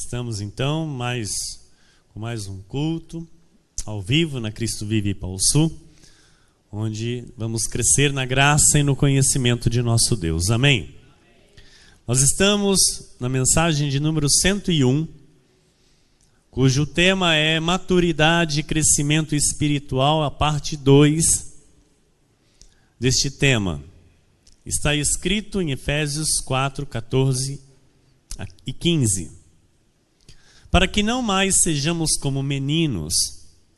Estamos então com mais um culto ao vivo na Cristo Vive Pau Sul, onde vamos crescer na graça e no conhecimento de nosso Deus. Amém? Nós estamos na mensagem de número 101, cujo tema é maturidade e crescimento espiritual, a parte 2 deste tema. Está escrito em Efésios 4, 14 e 15. Para que não mais sejamos como meninos,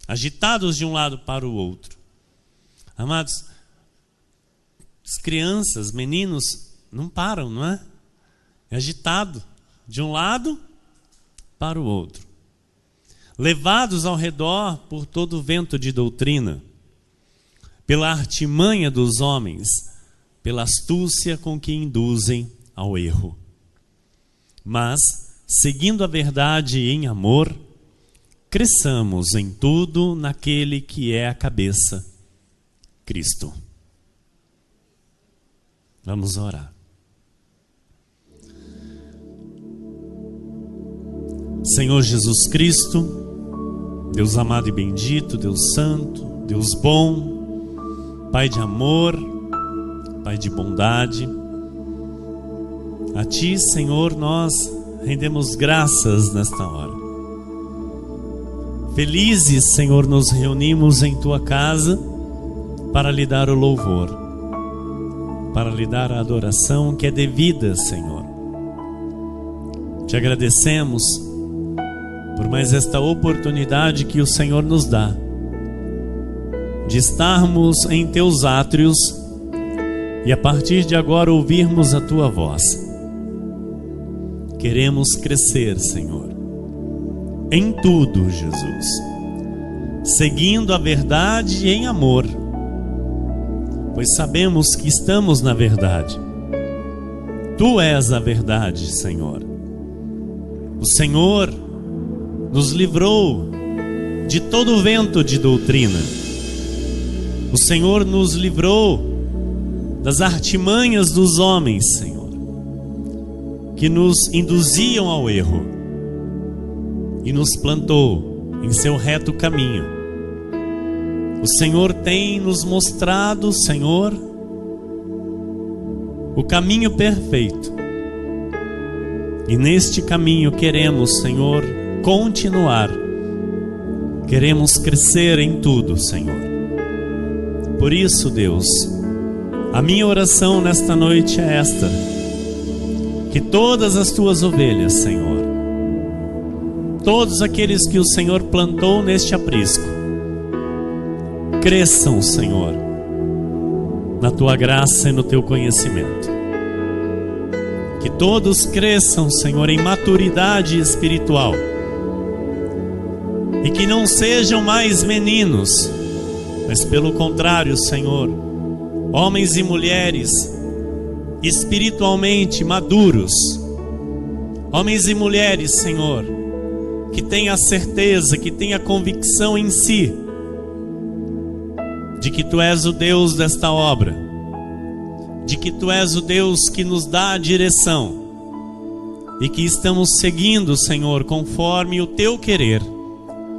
agitados de um lado para o outro. Amados, as crianças, meninos, não param, não é? É agitado de um lado para o outro. Levados ao redor por todo o vento de doutrina, pela artimanha dos homens, pela astúcia com que induzem ao erro. Mas, seguindo a verdade em amor, cresçamos em tudo naquele que é a cabeça, Cristo. Vamos orar. Senhor Jesus Cristo, Deus amado e bendito, Deus santo, Deus bom, Pai de amor, Pai de bondade, a Ti, Senhor, nós rendemos graças nesta hora. Felizes, Senhor, nos reunimos em Tua casa para lhe dar o louvor, para lhe dar a adoração que é devida, Senhor. Te agradecemos por mais esta oportunidade que o Senhor nos dá de estarmos em Teus átrios e a partir de agora ouvirmos a Tua voz. Queremos crescer, Senhor, em tudo, Jesus, seguindo a verdade em amor, pois sabemos que estamos na verdade. Tu és a verdade, Senhor. O Senhor nos livrou de todo o vento de doutrina. O Senhor nos livrou das artimanhas dos homens, Senhor, que nos induziam ao erro, e nos plantou em seu reto caminho. O Senhor tem nos mostrado, Senhor, o caminho perfeito, e neste caminho queremos, Senhor, continuar. Queremos crescer em tudo, Senhor. Por isso, Deus, a minha oração nesta noite é esta: que todas as Tuas ovelhas, Senhor, todos aqueles que o Senhor plantou neste aprisco, cresçam, Senhor, na Tua graça e no Teu conhecimento. Que todos cresçam, Senhor, em maturidade espiritual, e que não sejam mais meninos, mas pelo contrário, Senhor, homens e mulheres espiritualmente maduros, homens e mulheres, Senhor, que tenham a certeza, que tenham a convicção em si de que Tu és o Deus desta obra, de que Tu és o Deus que nos dá a direção e que estamos seguindo, Senhor, conforme o Teu querer,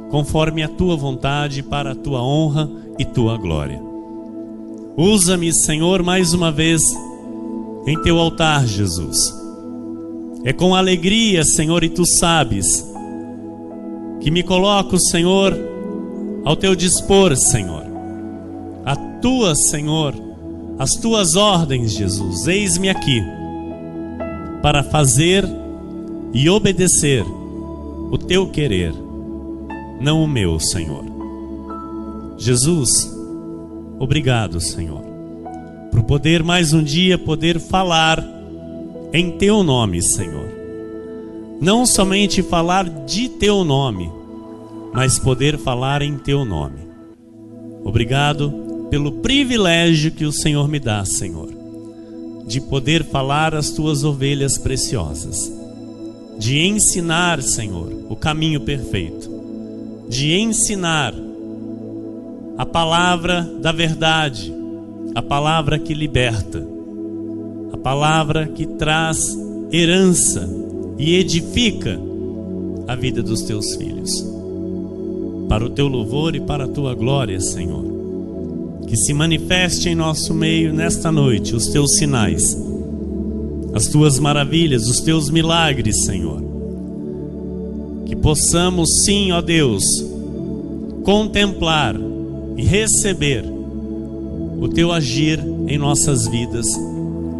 conforme a Tua vontade, para a Tua honra e Tua glória. Usa-me, Senhor, mais uma vez em Teu altar, Jesus. É com alegria, Senhor, e Tu sabes, que me coloco, Senhor, ao Teu dispor, Senhor. A Tua, Senhor, as Tuas ordens, Jesus. Eis-me aqui para fazer e obedecer o Teu querer, não o meu, Senhor. Jesus, obrigado, Senhor, por poder mais um dia poder falar em Teu nome, Senhor. Não somente falar de Teu nome, mas poder falar em Teu nome. Obrigado pelo privilégio que o Senhor me dá, Senhor, de poder falar às Tuas ovelhas preciosas, de ensinar, Senhor, o caminho perfeito, de ensinar a palavra da verdade, a palavra que liberta, a palavra que traz herança e edifica a vida dos teus filhos. Para o teu louvor e para a tua glória, Senhor. Que se manifeste em nosso meio nesta noite os teus sinais, as tuas maravilhas, os teus milagres, Senhor. Que possamos, sim, ó Deus, contemplar e receber o teu agir em nossas vidas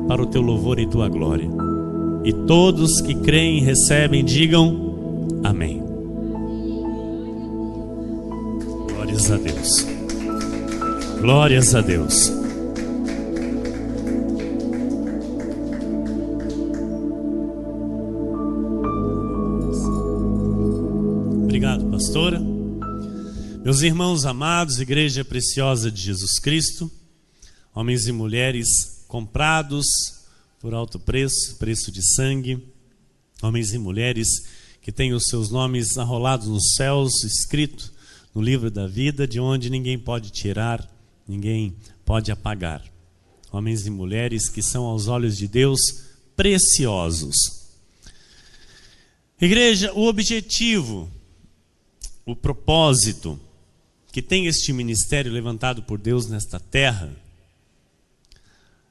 para o teu louvor e tua glória. E todos que creem e recebem, digam amém. Glórias a Deus. Glórias a Deus. Obrigado, pastora. Meus irmãos amados, Igreja Preciosa de Jesus Cristo, homens e mulheres comprados por alto preço, preço de sangue, homens e mulheres que têm os seus nomes arrolados nos céus, escrito no livro da vida, de onde ninguém pode tirar, ninguém pode apagar. Homens e mulheres que são aos olhos de Deus preciosos. Igreja, o objetivo, o propósito que tem este ministério levantado por Deus nesta terra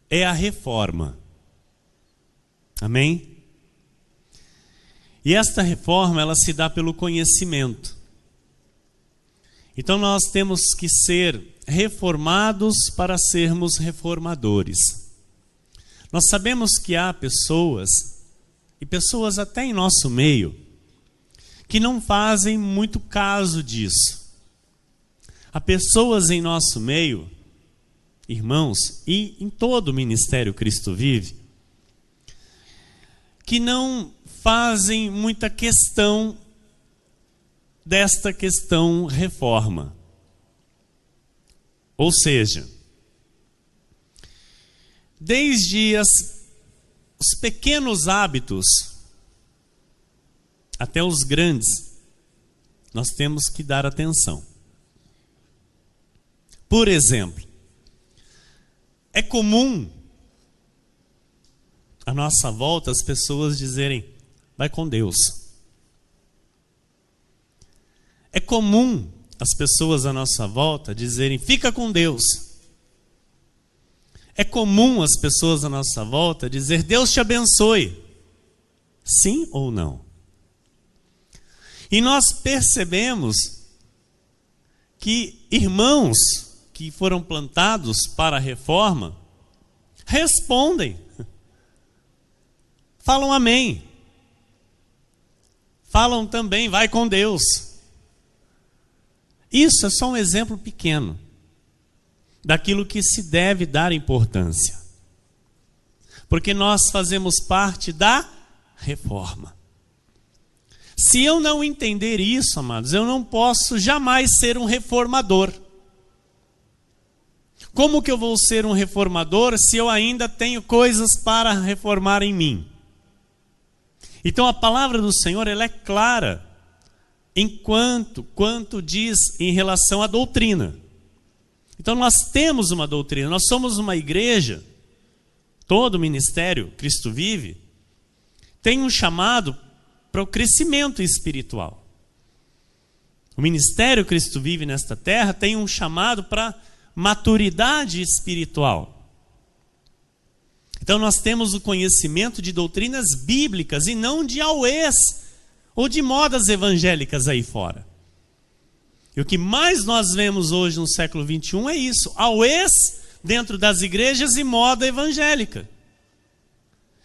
é a reforma. Amém? E esta reforma, ela se dá pelo conhecimento. Então nós temos que ser reformados para sermos reformadores. Nós sabemos que há pessoas, e pessoas até em nosso meio, que não fazem muito caso disso. Há pessoas em nosso meio, irmãos, e em todo o ministério Cristo Vive, que não fazem muita questão desta questão reforma. Ou seja, desde os pequenos hábitos até os grandes, nós temos que dar atenção. Por exemplo, é comum à nossa volta as pessoas dizerem: vai com Deus. É comum as pessoas à nossa volta dizerem: fica com Deus. É comum as pessoas à nossa volta dizer: Deus te abençoe. Sim ou não? E nós percebemos que irmãos que foram plantados para a reforma respondem, falam amém, falam também vai com Deus. Isso é só um exemplo pequeno daquilo que se deve dar importância, porque nós fazemos parte da reforma. Se eu não entender isso, amados, eu não posso jamais ser um reformador. Como que eu vou ser um reformador se eu ainda tenho coisas para reformar em mim? Então a palavra do Senhor, ela é clara quanto diz em relação à doutrina. Então nós temos uma doutrina, nós somos uma igreja, todo o ministério Cristo Vive tem um chamado para o crescimento espiritual. O ministério Cristo Vive nesta terra tem um chamado para maturidade espiritual. Então nós temos o conhecimento de doutrinas bíblicas e não de auês ou de modas evangélicas aí fora. E o que mais nós vemos hoje no século 21 é isso, auês dentro das igrejas e moda evangélica.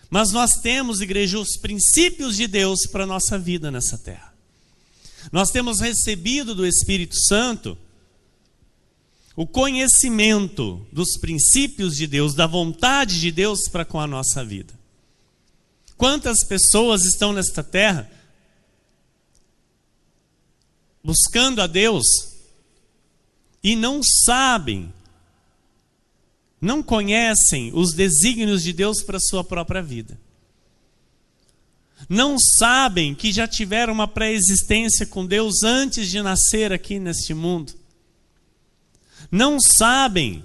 Mas nós temos, igreja, os princípios de Deus para a nossa vida nessa terra. Nós temos recebido do Espírito Santo o conhecimento dos princípios de Deus, da vontade de Deus para com a nossa vida. Quantas pessoas estão nesta terra buscando a Deus e não sabem, não conhecem os desígnios de Deus para a sua própria vida. Não sabem que já tiveram uma pré-existência com Deus antes de nascer aqui neste mundo. Não sabem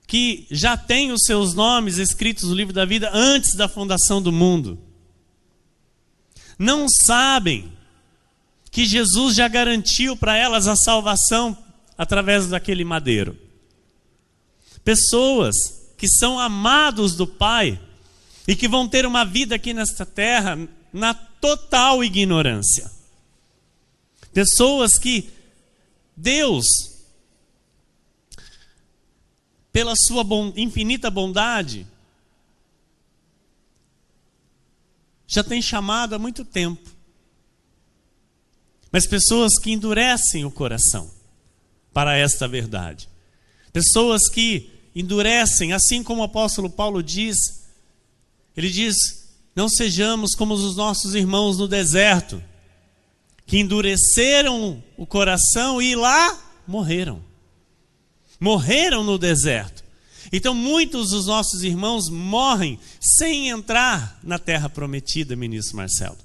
que já têm os seus nomes escritos no livro da vida antes da fundação do mundo. não sabem que Jesus já garantiu para elas a salvação através daquele madeiro. Pessoas que são amados do Pai e que vão ter uma vida aqui nesta terra na total ignorância. Pessoas que Deus, pela sua infinita bondade, já tem chamado há muito tempo. Mas pessoas que endurecem o coração para esta verdade. Pessoas que endurecem, assim como o apóstolo Paulo diz. Ele diz, não sejamos como os nossos irmãos no deserto, que endureceram o coração e lá morreram. Morreram no deserto. Então muitos dos nossos irmãos morrem sem entrar na terra prometida, ministro Marcelo.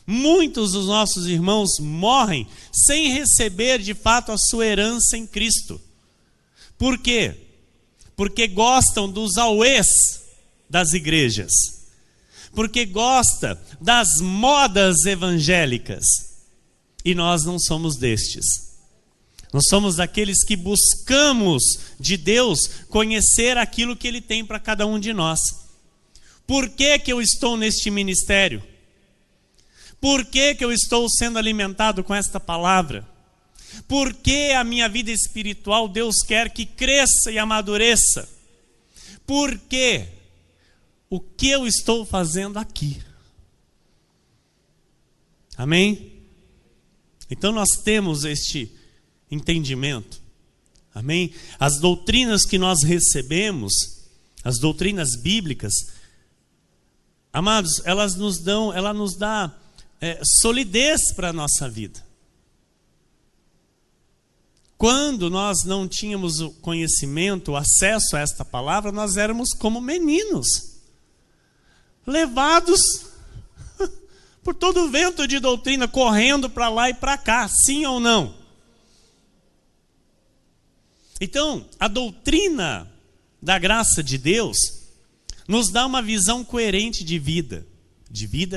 Muitos dos nossos irmãos morrem sem receber de fato a sua herança em Cristo. Por quê? Porque gostam dos auês das igrejas. Porque gosta das modas evangélicas. E nós não somos destes. Nós somos daqueles que buscamos de Deus conhecer aquilo que Ele tem para cada um de nós. Por que que eu estou neste ministério? Por que que eu estou sendo alimentado com esta palavra? Por que a minha vida espiritual Deus quer que cresça e amadureça? Por que? O que eu estou fazendo aqui? Amém? Então nós temos este entendimento. Amém? As doutrinas que nós recebemos, as doutrinas bíblicas, amados, ela nos dá solidez para a nossa vida. Quando nós não tínhamos o conhecimento, o acesso a esta palavra, nós éramos como meninos, levados por todo o vento de doutrina, correndo para lá e para cá, sim ou não? Então, a doutrina da graça de Deus nos dá uma visão coerente de vida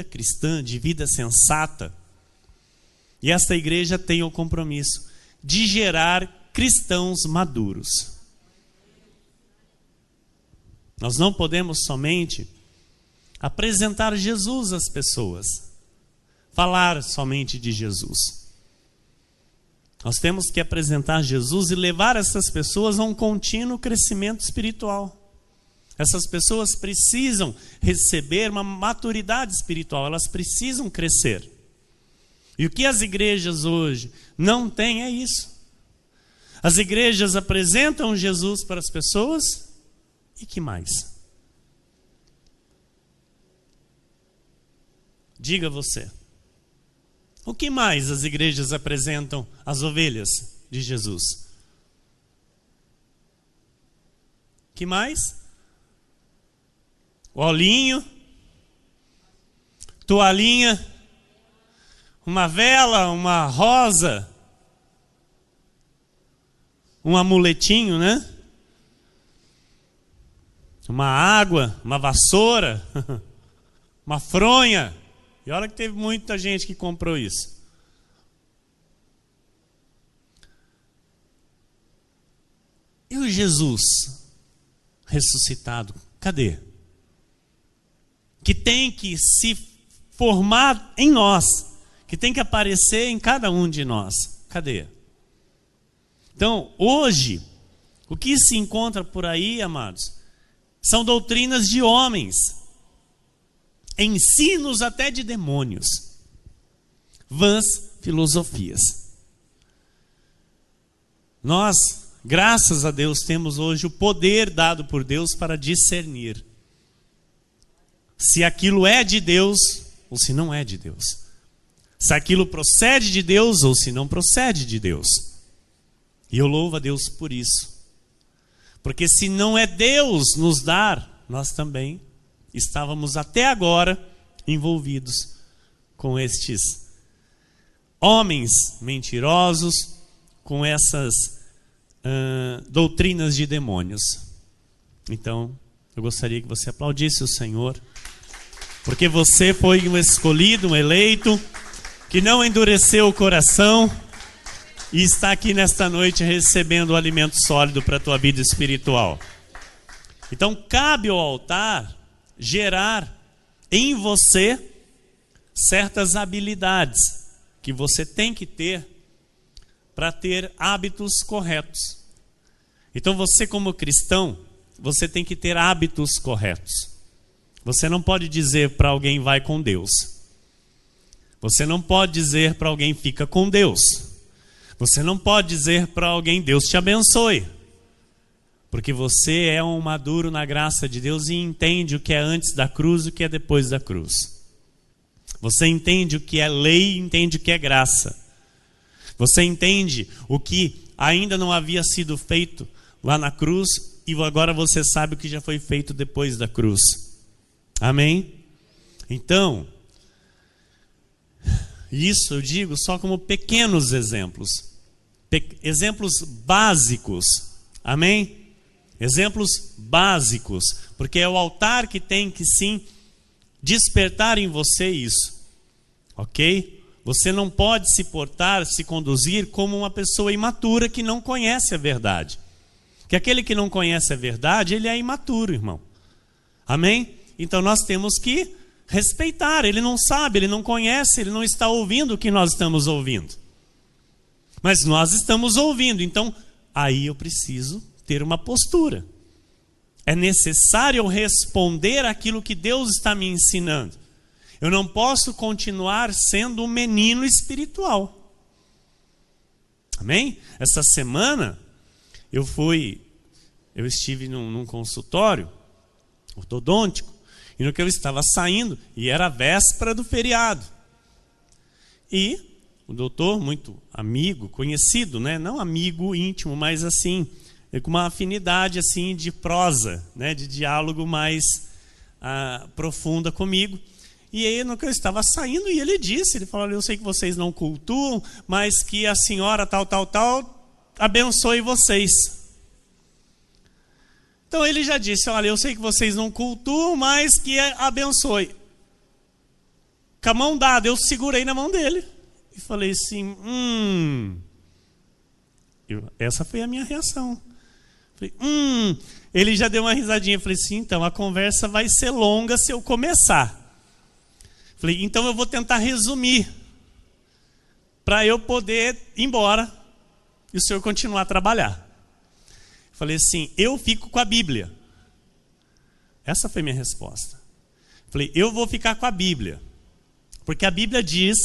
cristã, de vida sensata. E esta igreja tem o compromisso de gerar cristãos maduros. Nós não podemos somente apresentar Jesus às pessoas, falar somente de Jesus. Nós temos que apresentar Jesus e levar essas pessoas a um contínuo crescimento espiritual. Essas pessoas precisam receber uma maturidade espiritual, elas precisam crescer. E o que as igrejas hoje não têm é isso. As igrejas apresentam Jesus para as pessoas e que mais? Diga você. O que mais as igrejas apresentam às ovelhas de Jesus? Que mais? Olhinho, toalhinha, uma vela, uma rosa, um amuletinho, né? Uma água, uma vassoura, uma fronha. E olha que teve muita gente que comprou isso. E o Jesus ressuscitado, cadê? Que tem que se formar em nós, que tem que aparecer em cada um de nós. Cadê? Então, hoje, o que se encontra por aí, amados, são doutrinas de homens, ensinos até de demônios, vãs filosofias. Nós, graças a Deus, temos hoje o poder dado por Deus para discernir se aquilo é de Deus ou se não é de Deus. Se aquilo procede de Deus ou se não procede de Deus. E eu louvo a Deus por isso. Porque se não é Deus nos dar, nós também estávamos até agora envolvidos com estes homens mentirosos, com essas doutrinas de demônios. Então, eu gostaria que você aplaudisse o Senhor. Porque você foi um escolhido, um eleito, que não endureceu o coração e está aqui nesta noite recebendo o alimento sólido para a tua vida espiritual. Então cabe ao altar gerar em você certas habilidades que você tem que ter para ter hábitos corretos. Então você, como cristão, você tem que ter hábitos corretos. Você não pode dizer para alguém vai com Deus. Você não pode dizer para alguém fica com Deus. Você não pode dizer para alguém Deus te abençoe. Porque você é um maduro na graça de Deus e entende o que é antes da cruz e o que é depois da cruz. Você entende o que é lei e entende o que é graça. Você entende o que ainda não havia sido feito lá na cruz e agora você sabe o que já foi feito depois da cruz. Amém? Então, isso eu digo só como pequenos exemplos. Exemplos básicos. Amém? Exemplos básicos. Porque é o altar que tem que sim despertar em você isso. Ok? Você não pode se portar, se conduzir como uma pessoa imatura que não conhece a verdade. Que aquele que não conhece a verdade, ele é imaturo, irmão. Amém? Então nós temos que respeitar. Ele não sabe, ele não conhece, ele não está ouvindo o que nós estamos ouvindo. Mas nós estamos ouvindo, então aí eu preciso ter uma postura. É necessário eu responder aquilo que Deus está me ensinando. Eu não posso continuar sendo um menino espiritual. Amém? Essa semana eu estive num consultório ortodôntico, e no que eu estava saindo, e era a véspera do feriado. E o doutor, muito amigo, conhecido, né? Não amigo íntimo, mas assim, com uma afinidade assim de prosa, né? De diálogo mais profunda comigo. E aí, no que eu estava saindo, e ele disse, ele falou, eu sei que vocês não cultuam, mas que a senhora tal, abençoe vocês. Então ele já disse, olha, eu sei que vocês não cultuam, mas que abençoe. Com a mão dada, eu segurei na mão dele. E falei assim, essa foi a minha reação. Falei, Ele já deu uma risadinha. Falei assim, então a conversa vai ser longa se eu começar. Falei, então eu vou tentar resumir, para eu poder ir embora e o senhor continuar a trabalhar. Falei assim, eu fico com a Bíblia. Essa foi minha resposta. Falei, eu vou ficar com a Bíblia, porque a Bíblia diz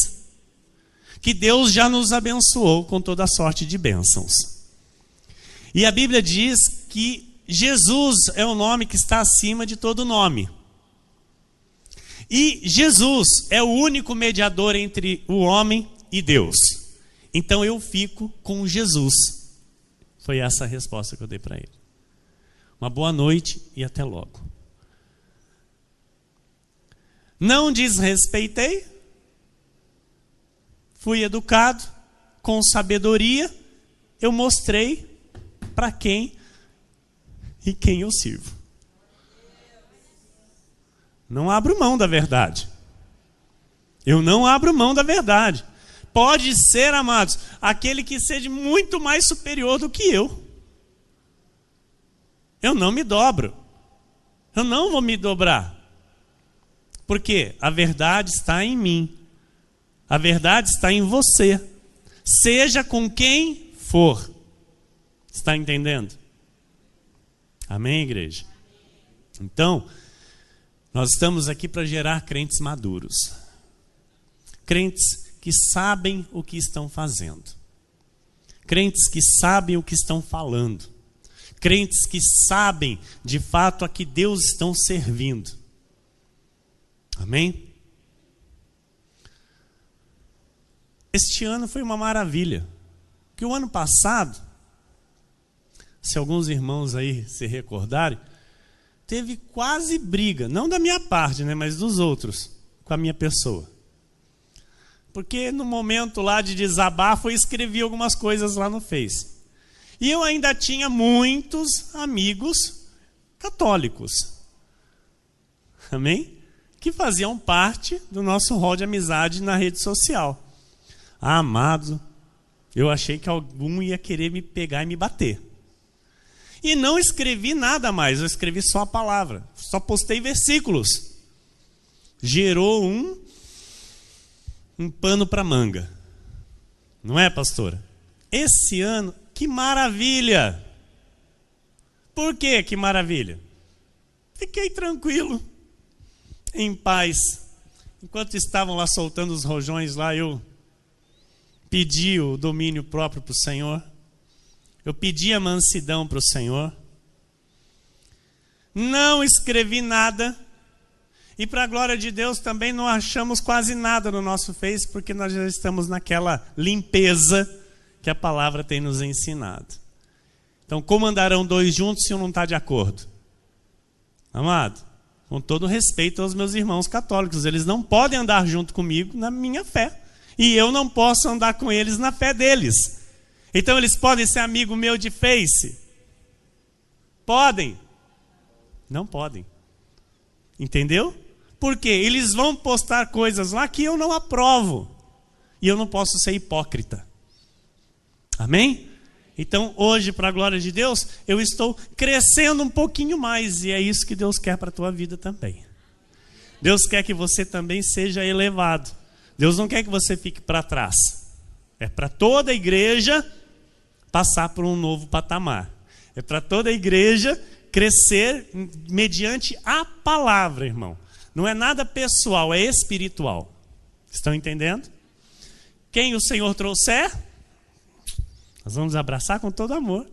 que Deus já nos abençoou com toda a sorte de bênçãos. E a Bíblia diz que Jesus é o nome que está acima de todo nome. E Jesus é o único mediador entre o homem e Deus. Então eu fico com Jesus. Foi essa a resposta que eu dei para ele. Uma boa noite e até logo. Não desrespeitei. Fui educado, com sabedoria. Eu mostrei para quem e quem eu sirvo. Não abro mão da verdade. Eu não abro mão da verdade. Pode ser, amados, aquele que seja muito mais superior do que eu. Eu não me dobro. Eu não vou me dobrar. Porque a verdade está em mim. A verdade está em você. Seja com quem for. Está entendendo? Amém, igreja? Então, nós estamos aqui para gerar crentes maduros. Crentes que sabem o que estão fazendo. Crentes que sabem o que estão falando. Crentes que sabem, de fato, a que Deus estão servindo. Amém? Este ano foi uma maravilha. Porque o ano passado, se alguns irmãos aí se recordarem, teve quase briga, não da minha parte, né, mas dos outros, com a minha pessoa. Porque no momento lá de desabafo, eu escrevi algumas coisas lá no Face. E eu ainda tinha muitos amigos católicos. Amém? que faziam parte do nosso rol de amizade na rede social. Ah, amado, eu achei que algum ia querer me pegar e me bater. E não escrevi nada mais, eu escrevi só a palavra. Só postei versículos. Gerou um pano para manga. Não é, pastora? Esse ano, que maravilha! Por quê? Que maravilha? Fiquei tranquilo, em paz. Enquanto estavam lá soltando os rojões lá, eu pedi o domínio próprio para o Senhor. Eu pedi a mansidão para o Senhor. Não escrevi nada. E para a glória de Deus também não achamos quase nada no nosso Face, porque nós já estamos naquela limpeza que a palavra tem nos ensinado. Então, como andarão dois juntos se um não está de acordo? Amado, com todo respeito aos meus irmãos católicos, eles não podem andar junto comigo na minha fé. E eu não posso andar com eles na fé deles. Então eles podem ser amigo meu de Face? Podem? Não podem. Entendeu? Porque eles vão postar coisas lá que eu não aprovo. E eu não posso ser hipócrita. Amém? Então hoje, para a glória de Deus, eu estou crescendo um pouquinho mais. E é isso que Deus quer para a tua vida também. Deus quer que você também seja elevado. Deus não quer que você fique para trás. É para toda a igreja passar por um novo patamar. É para toda a igreja crescer mediante a palavra, irmão. Não é nada pessoal, é espiritual. Estão entendendo? Quem o Senhor trouxer, nós vamos abraçar com todo amor.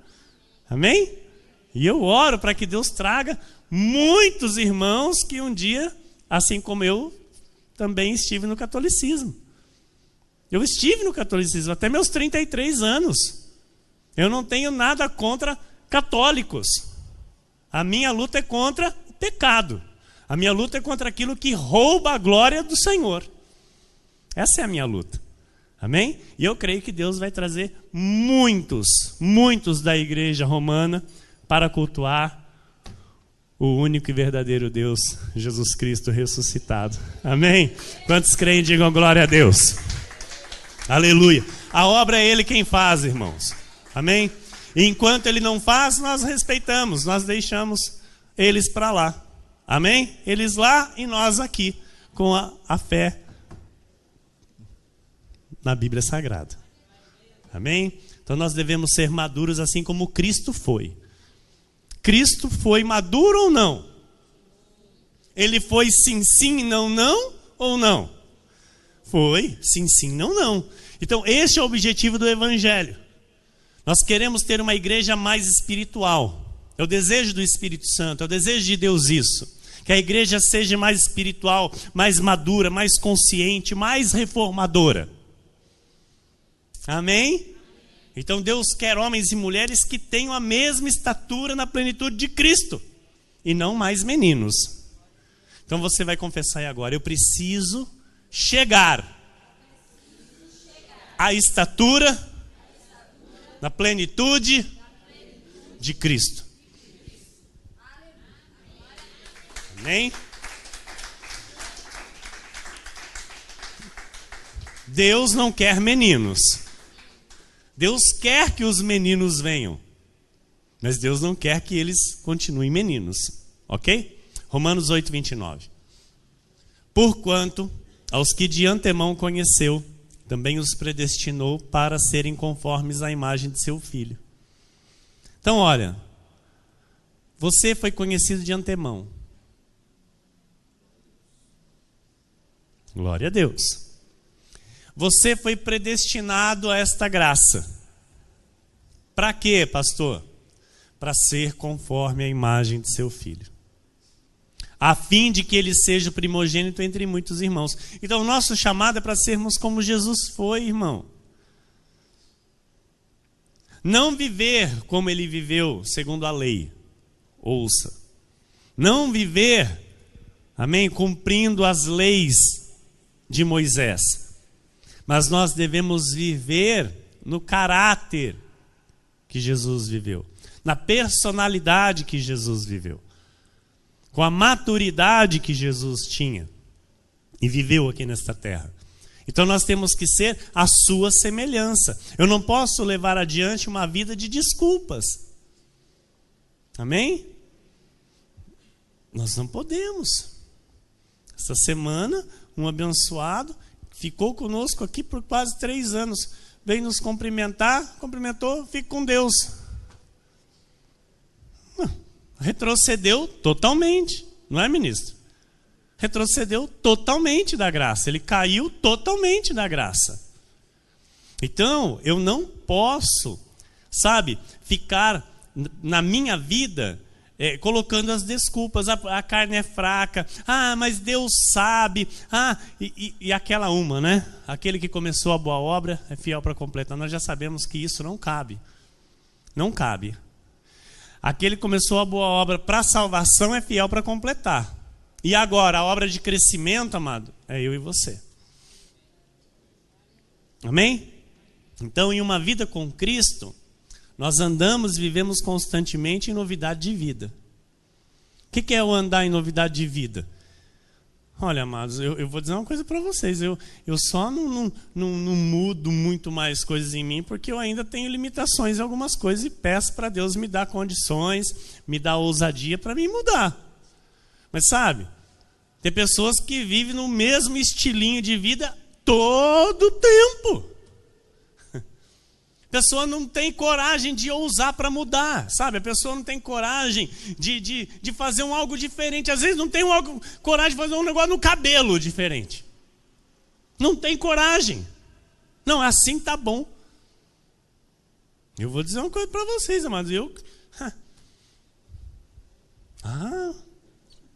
Amém? E eu oro para que Deus traga muitos irmãos que um dia, assim como eu, também estive no catolicismo. Eu estive no catolicismo até meus 33 anos. Eu não tenho nada contra católicos. A minha luta é contra o pecado. A minha luta é contra aquilo que rouba a glória do Senhor. Essa é a minha luta. Amém? E eu creio que Deus vai trazer muitos da igreja romana para cultuar o único e verdadeiro Deus, Jesus Cristo ressuscitado. Amém? Quantos creem, digam glória a Deus. Aleluia. A obra é Ele quem faz, irmãos. Amém? E enquanto Ele não faz, nós respeitamos, nós deixamos eles para lá. Amém? Eles lá e nós aqui, com a fé na Bíblia Sagrada. Amém? Então nós devemos ser maduros assim como Cristo foi. Cristo foi maduro ou não? Ele foi sim, não ou não? Foi sim, não. Então esse é o objetivo do Evangelho. Nós queremos ter uma igreja mais espiritual. É o desejo do Espírito Santo, é o desejo de Deus isso. Que a igreja seja mais espiritual, mais madura, mais consciente, mais reformadora. Amém? Então Deus quer homens e mulheres que tenham a mesma estatura na plenitude de Cristo. E não mais meninos. Então você vai confessar aí agora: eu preciso chegar à estatura na plenitude de Cristo. Amém? Deus não quer meninos. Deus quer que os meninos venham. Mas Deus não quer que eles continuem meninos. Ok? Romanos 8, 29. Porquanto, aos que de antemão conheceu, também os predestinou para serem conformes à imagem de seu Filho. Então, olha, você foi conhecido de antemão. Glória a Deus. Você foi predestinado a esta graça. Para quê, pastor? Para ser conforme a imagem de seu Filho, a fim de que ele seja o primogênito entre muitos irmãos. Então o nosso chamado é para sermos como Jesus foi, irmão. Não viver como ele viveu segundo a lei. Ouça. Não viver, amém, cumprindo as leis de Moisés. Mas nós devemos viver no caráter que Jesus viveu, na personalidade que Jesus viveu, com a maturidade que Jesus tinha. e viveu aqui nesta terra. Então nós temos que ser a sua semelhança. Eu não posso levar adiante uma vida de desculpas. Amém? Nós não podemos. Essa semana, um abençoado ficou conosco aqui por quase 3 anos. Veio nos cumprimentar, cumprimentou, fica com Deus. Retrocedeu totalmente, não é, ministro? Retrocedeu totalmente da graça. Ele caiu totalmente da graça. Então, eu não posso, ficar na minha vida colocando as desculpas. A carne é fraca. Mas Deus sabe. E aquela né? Aquele que começou a boa obra é fiel para completar. Nós já sabemos que isso não cabe. Não cabe. Aquele que começou a boa obra para salvação é fiel para completar. E agora, a obra de crescimento, amado, é eu e você. Amém? Então, em uma vida com Cristo, nós andamos e vivemos constantemente em novidade de vida. O que é o andar em novidade de vida? Olha, amados, eu vou dizer uma coisa para vocês. Eu só não mudo muito mais coisas em mim, porque eu ainda tenho limitações em algumas coisas e peço para Deus me dar condições, me dar ousadia para me mudar. Mas tem pessoas que vivem no mesmo estilinho de vida todo o tempo. A pessoa não tem coragem de ousar para mudar, A pessoa não tem coragem de fazer algo diferente. Às vezes não tem coragem de fazer um negócio no cabelo diferente. Não tem coragem. Não, assim tá bom. Eu vou dizer uma coisa para vocês, amados.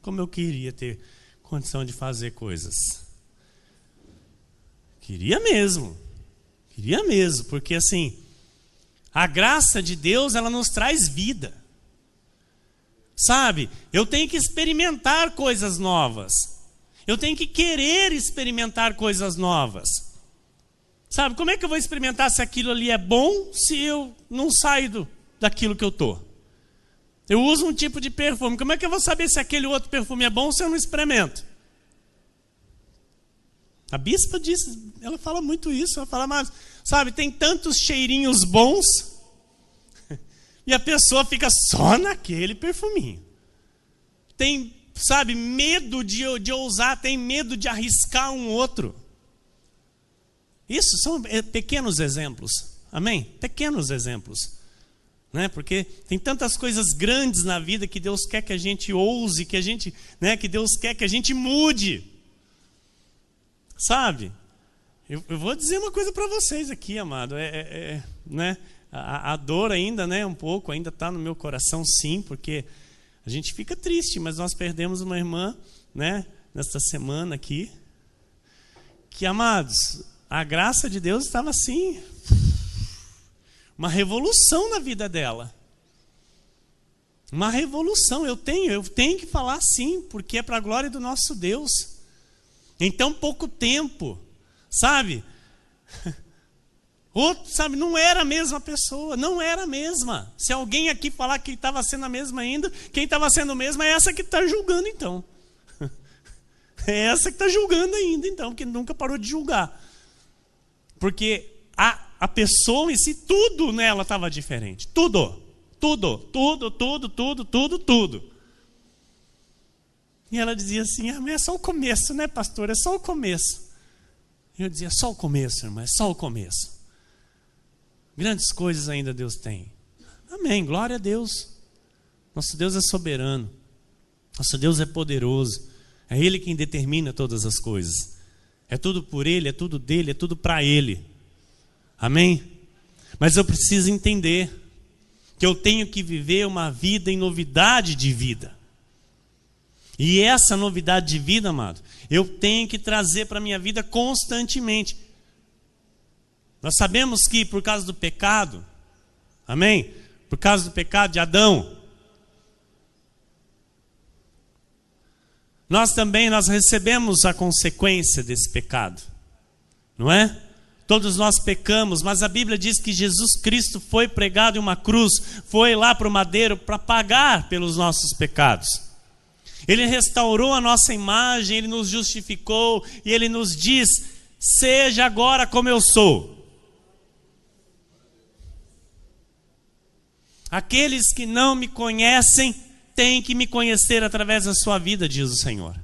Como eu queria ter condição de fazer coisas. Queria mesmo, porque a graça de Deus, ela nos traz vida. Eu tenho que experimentar coisas novas. Eu tenho que querer experimentar coisas novas. Como é que eu vou experimentar se aquilo ali é bom, se eu não saio daquilo que eu estou? Eu uso um tipo de perfume. Como é que eu vou saber se aquele outro perfume é bom se eu não experimento? A bispa disse, ela fala muito isso. Ela fala, mas, tem tantos cheirinhos bons e a pessoa fica só naquele perfuminho. Tem, medo de ousar, tem medo de arriscar um outro. Isso são pequenos exemplos. Amém? Pequenos exemplos. Porque tem tantas coisas grandes na vida que Deus quer que a gente ouse, que Deus quer que a gente mude. Eu vou dizer uma coisa para vocês aqui, amado. A dor ainda, um pouco, ainda está no meu coração, sim, porque a gente fica triste, mas nós perdemos uma irmã, nesta semana aqui, que, amados, a graça de Deus estava assim, uma revolução na vida dela. Uma revolução. Eu tenho que falar sim, porque é para a glória do nosso Deus. Em tão pouco tempo, não era a mesma pessoa, não era a mesma. Se alguém aqui falar que estava sendo a mesma ainda, quem estava sendo a mesma é essa que está julgando então. É essa que está julgando ainda então, que nunca parou de julgar. Porque a pessoa em si, tudo nela estava diferente. Tudo. E ela dizia assim, mas é só o começo, né, pastor? É só o começo. E eu dizia, só o começo, irmã, é só o começo. Grandes coisas ainda Deus tem. Amém, glória a Deus. Nosso Deus é soberano. Nosso Deus é poderoso. É Ele quem determina todas as coisas. É tudo por Ele, é tudo dEle, é tudo para Ele. Amém? Mas eu preciso entender que eu tenho que viver uma vida em novidade de vida. E essa novidade de vida, amado, eu tenho que trazer para a minha vida constantemente. Nós sabemos que por causa do pecado, amém? Por causa do pecado de Adão, nós recebemos a consequência desse pecado, não é? Todos nós pecamos, mas a Bíblia diz que Jesus Cristo foi pregado em uma cruz, foi lá para o madeiro para pagar pelos nossos pecados. Ele restaurou a nossa imagem, Ele nos justificou e Ele nos diz: seja agora como eu sou. Aqueles que não me conhecem têm que me conhecer através da sua vida, diz o Senhor.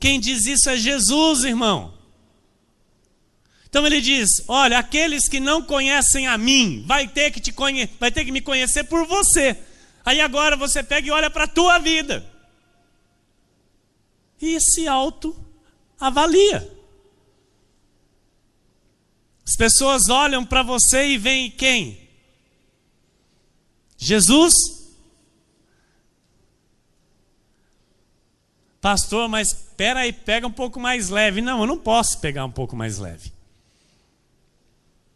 Quem diz isso é Jesus, irmão. Então ele diz: olha, aqueles que não conhecem a mim, vai ter que me conhecer por você. Aí agora você pega e olha para a tua vida. E se autoavalia. As pessoas olham para você e veem quem? Jesus? Pastor, mas espera aí, pega um pouco mais leve. Não, eu não posso pegar um pouco mais leve.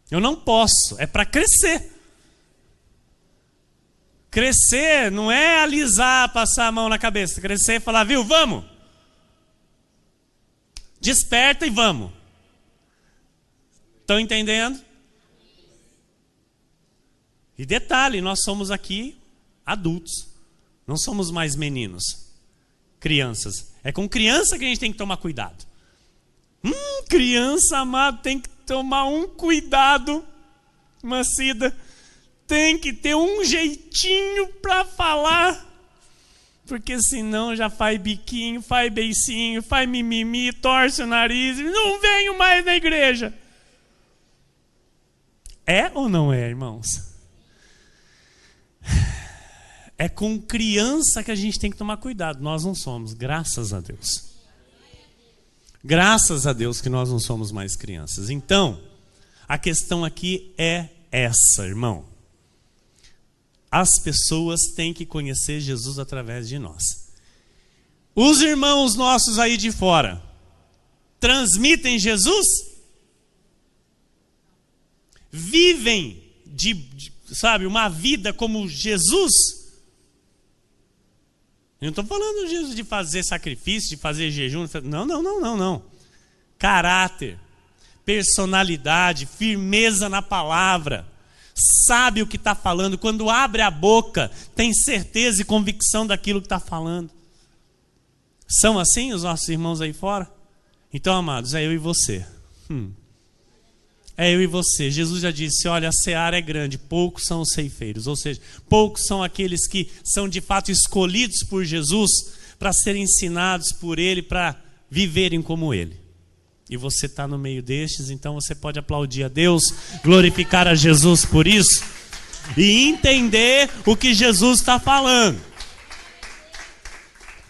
Eu não posso, é para crescer. Crescer não é alisar, passar a mão na cabeça. Crescer é falar: viu, vamos. Desperta e vamos. Estão entendendo? E detalhe, nós somos aqui adultos. Não somos mais meninos, crianças. É com criança que a gente tem que tomar cuidado. Criança, amado, tem que tomar um cuidado, Macida. Tem que ter um jeitinho para falar. Porque senão já faz biquinho, faz beicinho, faz mimimi, torce o nariz e não venho mais na igreja. É ou não é, irmãos? É com criança que a gente tem que tomar cuidado. Nós não somos, graças a Deus. Graças a Deus que nós não somos mais crianças. Então, a questão aqui é essa, irmão. As pessoas têm que conhecer Jesus através de nós. Os irmãos nossos aí de fora transmitem Jesus? Vivem sabe, uma vida como Jesus? Eu não estou falando de fazer sacrifício, de fazer jejum. Não. Caráter, personalidade, firmeza na palavra. Sabe o que está falando. Quando abre a boca, tem certeza e convicção daquilo que está falando. São assim os nossos irmãos aí fora? Então, amados, é eu e você. É eu e você. Jesus já disse: olha, a seara é grande, poucos são os ceifeiros. Ou seja, poucos são aqueles que são de fato escolhidos por Jesus para serem ensinados por Ele, para viverem como Ele. E você está no meio destes, então você pode aplaudir a Deus, glorificar a Jesus por isso e entender o que Jesus está falando.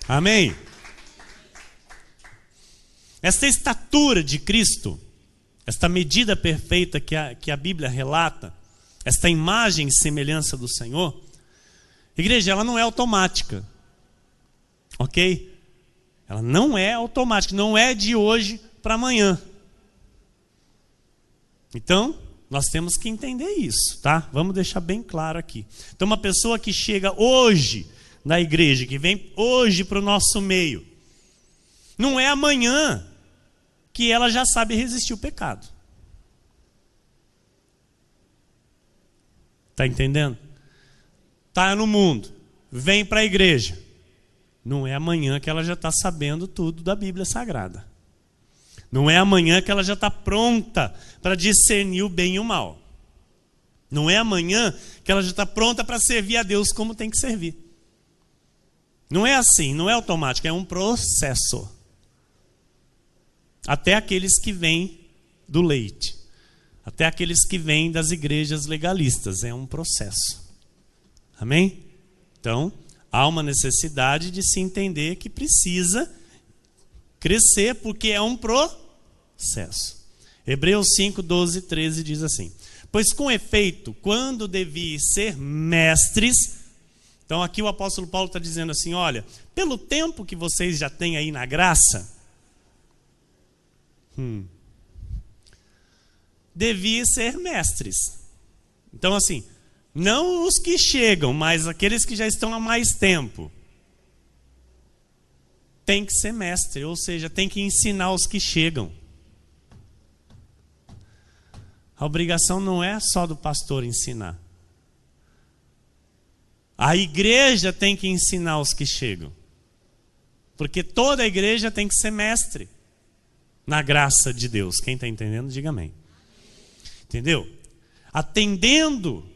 Amém? Esta estatura de Cristo, esta medida perfeita que a Bíblia relata, esta imagem e semelhança do Senhor, igreja, ela não é automática, ok? Ela não é automática, não é de hoje para amanhã. Então, nós temos que entender isso, tá? Vamos deixar bem claro aqui. Então, uma pessoa que chega hoje na igreja, que vem hoje para o nosso meio, não é amanhã que ela já sabe resistir ao pecado. Está entendendo? Está no mundo, vem para a igreja. Não é amanhã que ela já está sabendo tudo da Bíblia Sagrada. Não é amanhã que ela já está pronta para discernir o bem e o mal. Não é amanhã que ela já está pronta para servir a Deus como tem que servir. Não é assim, não é automático, é um processo. Até aqueles que vêm do leite, até aqueles que vêm das igrejas legalistas, é um processo. Amém? Então, há uma necessidade de se entender que precisa crescer, porque é um processo. Hebreus 5, 12, 13 diz assim: pois com efeito, quando deviam ser mestres. Então aqui o apóstolo Paulo está dizendo assim: olha, pelo tempo que vocês já têm aí na graça, deviam ser mestres. Então assim, não os que chegam, mas aqueles que já estão há mais tempo. Tem que ser mestre, ou seja, tem que ensinar os que chegam. A obrigação não é só do pastor ensinar. A igreja tem que ensinar os que chegam. Porque toda a igreja tem que ser mestre na graça de Deus. Quem está entendendo, diga amém. Entendeu? Atendendo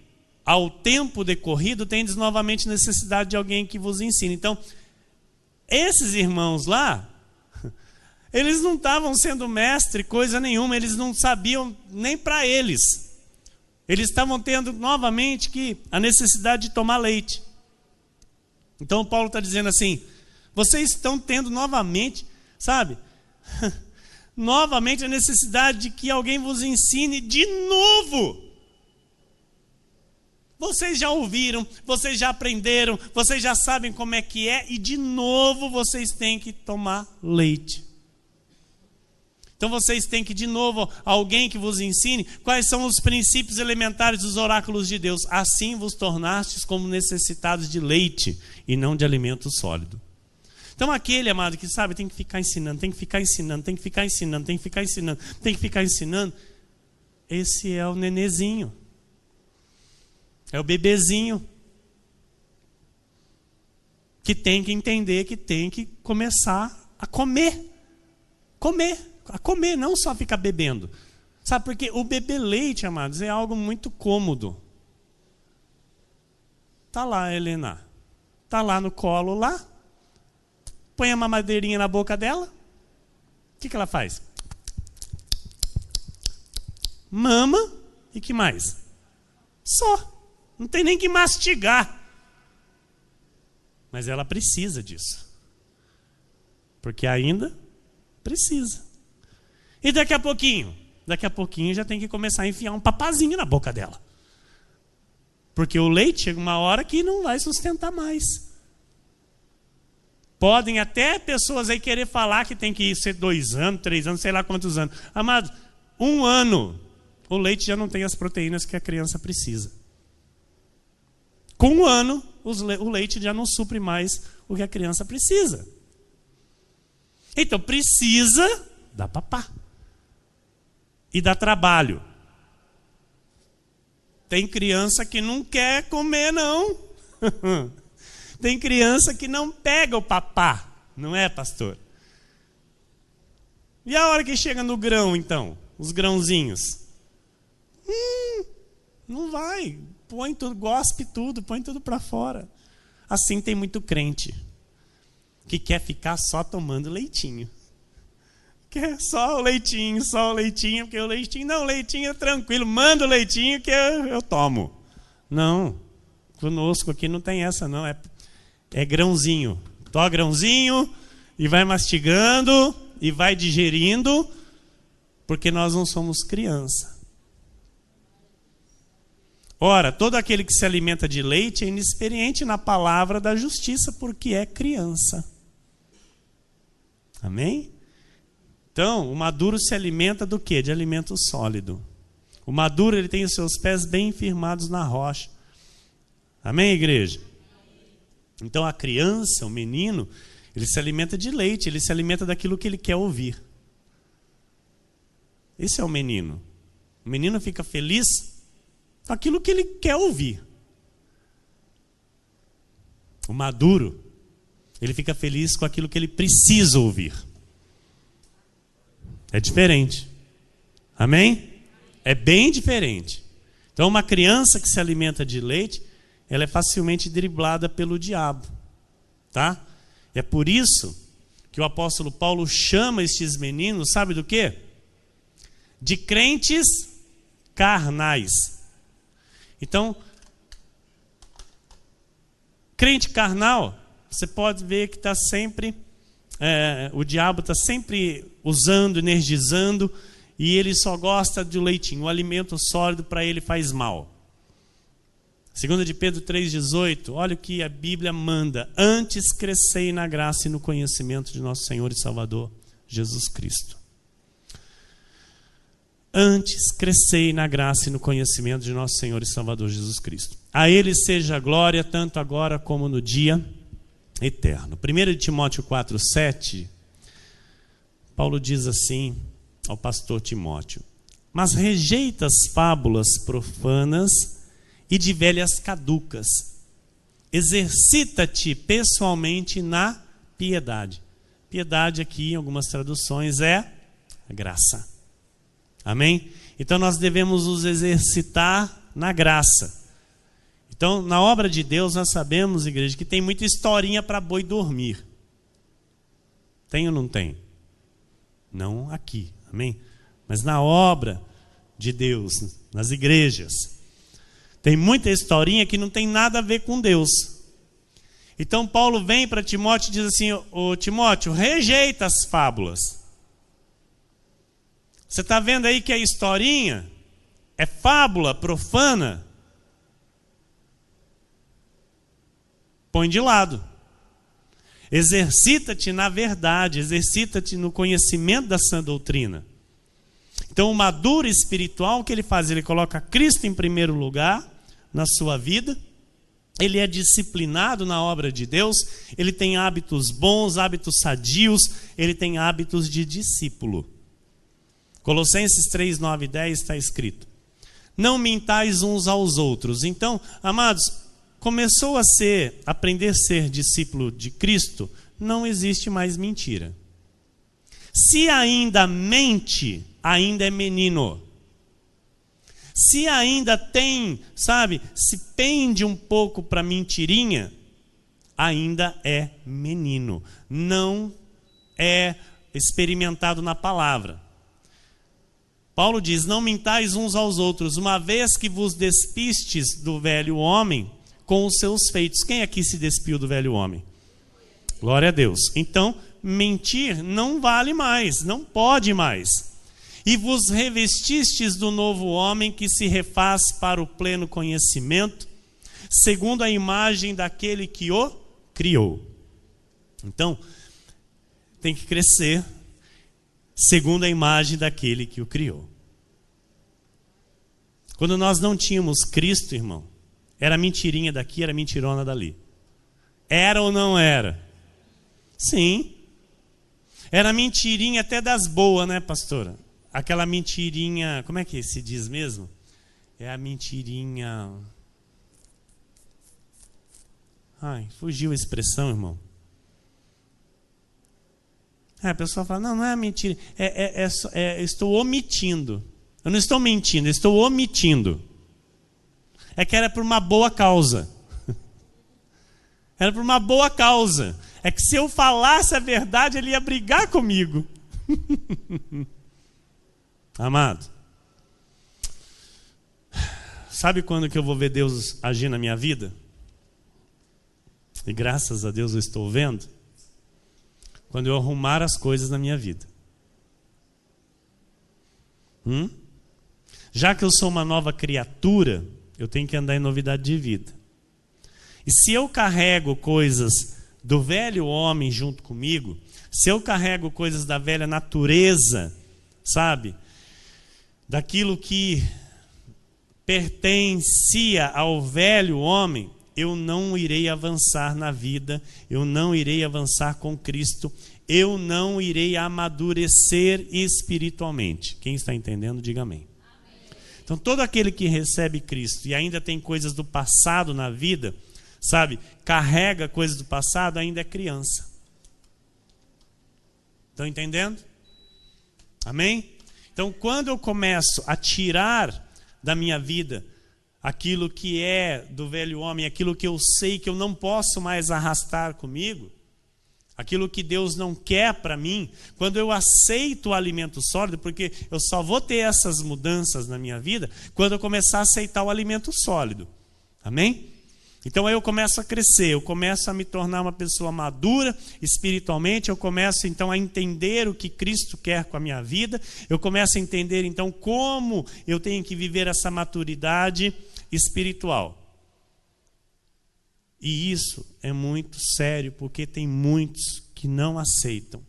ao tempo decorrido, tendes novamente necessidade de alguém que vos ensine. Então, esses irmãos lá, eles não estavam sendo mestre coisa nenhuma, eles não sabiam nem para eles. Eles estavam tendo novamente a necessidade de tomar leite. Então Paulo está dizendo assim, vocês estão tendo novamente, sabe? Novamente a necessidade de que alguém vos ensine de novo. Vocês já ouviram, vocês já aprenderam, vocês já sabem como é que é, e de novo vocês têm que tomar leite. Então vocês têm que, de novo, alguém que vos ensine quais são os princípios elementares dos oráculos de Deus. Assim vos tornastes como necessitados de leite e não de alimento sólido. Então aquele, amado, que sabe, tem que ficar ensinando, tem que ficar ensinando, tem que ficar ensinando, tem que ficar ensinando, tem que ficar ensinando. Esse é o nenezinho. É o bebezinho. Que tem que entender que tem que começar a comer. A comer, não só ficar bebendo. Sabe, porque o beber leite, amados, é algo muito cômodo. Tá lá, Helena. Tá lá no colo, lá. Põe a mamadeirinha na boca dela. O que ela faz? Mama e que mais? Só. Não tem nem que mastigar. Mas ela precisa disso. Porque ainda precisa. E daqui a pouquinho já tem que começar a enfiar um papazinho na boca dela. Porque o leite chega uma hora que não vai sustentar mais. Podem até pessoas aí querer falar que tem que ser 2 anos, 3 anos, sei lá quantos anos. Amado, 1 ano, o leite já não tem as proteínas que a criança precisa. Com 1 ano, o leite já não supre mais o que a criança precisa. Então precisa dar papá. E dá trabalho. Tem criança que não quer comer, não. Tem criança que não pega o papá. Não é, pastor? E a hora que chega no grão, então? Os grãozinhos. Não vai. Põe tudo, gospe tudo, põe tudo para fora. Assim tem muito crente que quer ficar só tomando leitinho. Quer só o leitinho, porque o leitinho é tranquilo. Manda o leitinho que eu tomo. Não, conosco aqui não tem essa não, é grãozinho. Tó grãozinho e vai mastigando e vai digerindo, porque nós não somos criança. Ora, todo aquele que se alimenta de leite é inexperiente na palavra da justiça, porque é criança. Amém? Então, o maduro se alimenta do quê? De alimento sólido. O maduro, ele tem os seus pés bem firmados na rocha. Amém, igreja? Então, a criança, o menino, ele se alimenta de leite, ele se alimenta daquilo que ele quer ouvir. Esse é o menino. O menino fica feliz com aquilo que ele quer ouvir. O maduro, ele fica feliz com aquilo que ele precisa ouvir. É diferente. Amém? É bem diferente. Então, uma criança que se alimenta de leite, ela é facilmente driblada pelo diabo. Tá? É por isso que o apóstolo Paulo chama estes meninos, sabe do quê? De crentes carnais. Então, crente carnal, você pode ver que está sempre... o diabo está sempre usando, energizando, e ele só gosta do leitinho. O alimento sólido para ele faz mal. 2 de Pedro 3,18, olha o que a Bíblia manda. Antes crescei na graça e no conhecimento de nosso Senhor e Salvador, Jesus Cristo. Antes crescei na graça e no conhecimento de nosso Senhor e Salvador, Jesus Cristo. A Ele seja a glória, tanto agora como no dia eterno. 1 Timóteo 4,7, Paulo diz assim ao pastor Timóteo: mas rejeita as fábulas profanas e de velhas caducas. Exercita-te pessoalmente na piedade. Piedade aqui, em algumas traduções, é a graça. Amém? Então nós devemos nos exercitar na graça. Então, na obra de Deus, nós sabemos, igreja, que tem muita historinha para boi dormir. Tem ou não tem? Não aqui, amém? Mas na obra de Deus, nas igrejas, tem muita historinha que não tem nada a ver com Deus. Então Paulo vem para Timóteo e diz assim: ô Timóteo, rejeita as fábulas. Você está vendo aí que a historinha é fábula profana? Põe de lado. Exercita-te na verdade, exercita-te no conhecimento da sã doutrina. Então, o maduro espiritual, o que ele faz? Ele coloca Cristo em primeiro lugar na sua vida, ele é disciplinado na obra de Deus, ele tem hábitos bons, hábitos sadios, ele tem hábitos de discípulo. Colossenses 3, 9 e 10 está escrito: não mintais uns aos outros. Então, amados, começou a aprender a ser discípulo de Cristo, não existe mais mentira. Se ainda mente, ainda é menino. Se ainda tem, se pende um pouco para mentirinha, ainda é menino. Não é experimentado na palavra. Paulo diz: não mintais uns aos outros, uma vez que vos despistes do velho homem com os seus feitos. Quem aqui se despiu do velho homem? Glória a Deus. Então, mentir não vale mais, não pode mais. E vos revestistes do novo homem, que se refaz para o pleno conhecimento, segundo a imagem daquele que o criou. Então, tem que crescer segundo a imagem daquele que o criou. Quando nós não tínhamos Cristo, irmão, era mentirinha daqui, era mentirona dali. Era ou não era? Sim. Era mentirinha até das boas, né, pastora? Aquela mentirinha, como é que se diz mesmo? É a mentirinha... Ai, fugiu a expressão, irmão. A pessoa fala: não é mentira, estou omitindo. Eu não estou mentindo, eu estou omitindo. É que era por uma boa causa. Era por uma boa causa. É que se eu falasse a verdade, ele ia brigar comigo. Amado, sabe quando que eu vou ver Deus agir na minha vida? E graças a Deus eu estou vendo. Quando eu arrumar as coisas na minha vida. Já que eu sou uma nova criatura, eu tenho que andar em novidade de vida. E se eu carrego coisas do velho homem junto comigo, se eu carrego coisas da velha natureza, daquilo que pertencia ao velho homem, eu não irei avançar na vida, eu não irei avançar com Cristo, eu não irei amadurecer espiritualmente. Quem está entendendo, diga amém. Então, todo aquele que recebe Cristo e ainda tem coisas do passado na vida, carrega coisas do passado, ainda é criança. Estão entendendo? Amém? Então, quando eu começo a tirar da minha vida aquilo que é do velho homem, aquilo que eu sei que eu não posso mais arrastar comigo, aquilo que Deus não quer para mim, quando eu aceito o alimento sólido, porque eu só vou ter essas mudanças na minha vida quando eu começar a aceitar o alimento sólido. Amém? Então aí eu começo a crescer, eu começo a me tornar uma pessoa madura espiritualmente, eu começo então a entender o que Cristo quer com a minha vida, eu começo a entender então como eu tenho que viver essa maturidade espiritual. E isso é muito sério, porque tem muitos que não aceitam.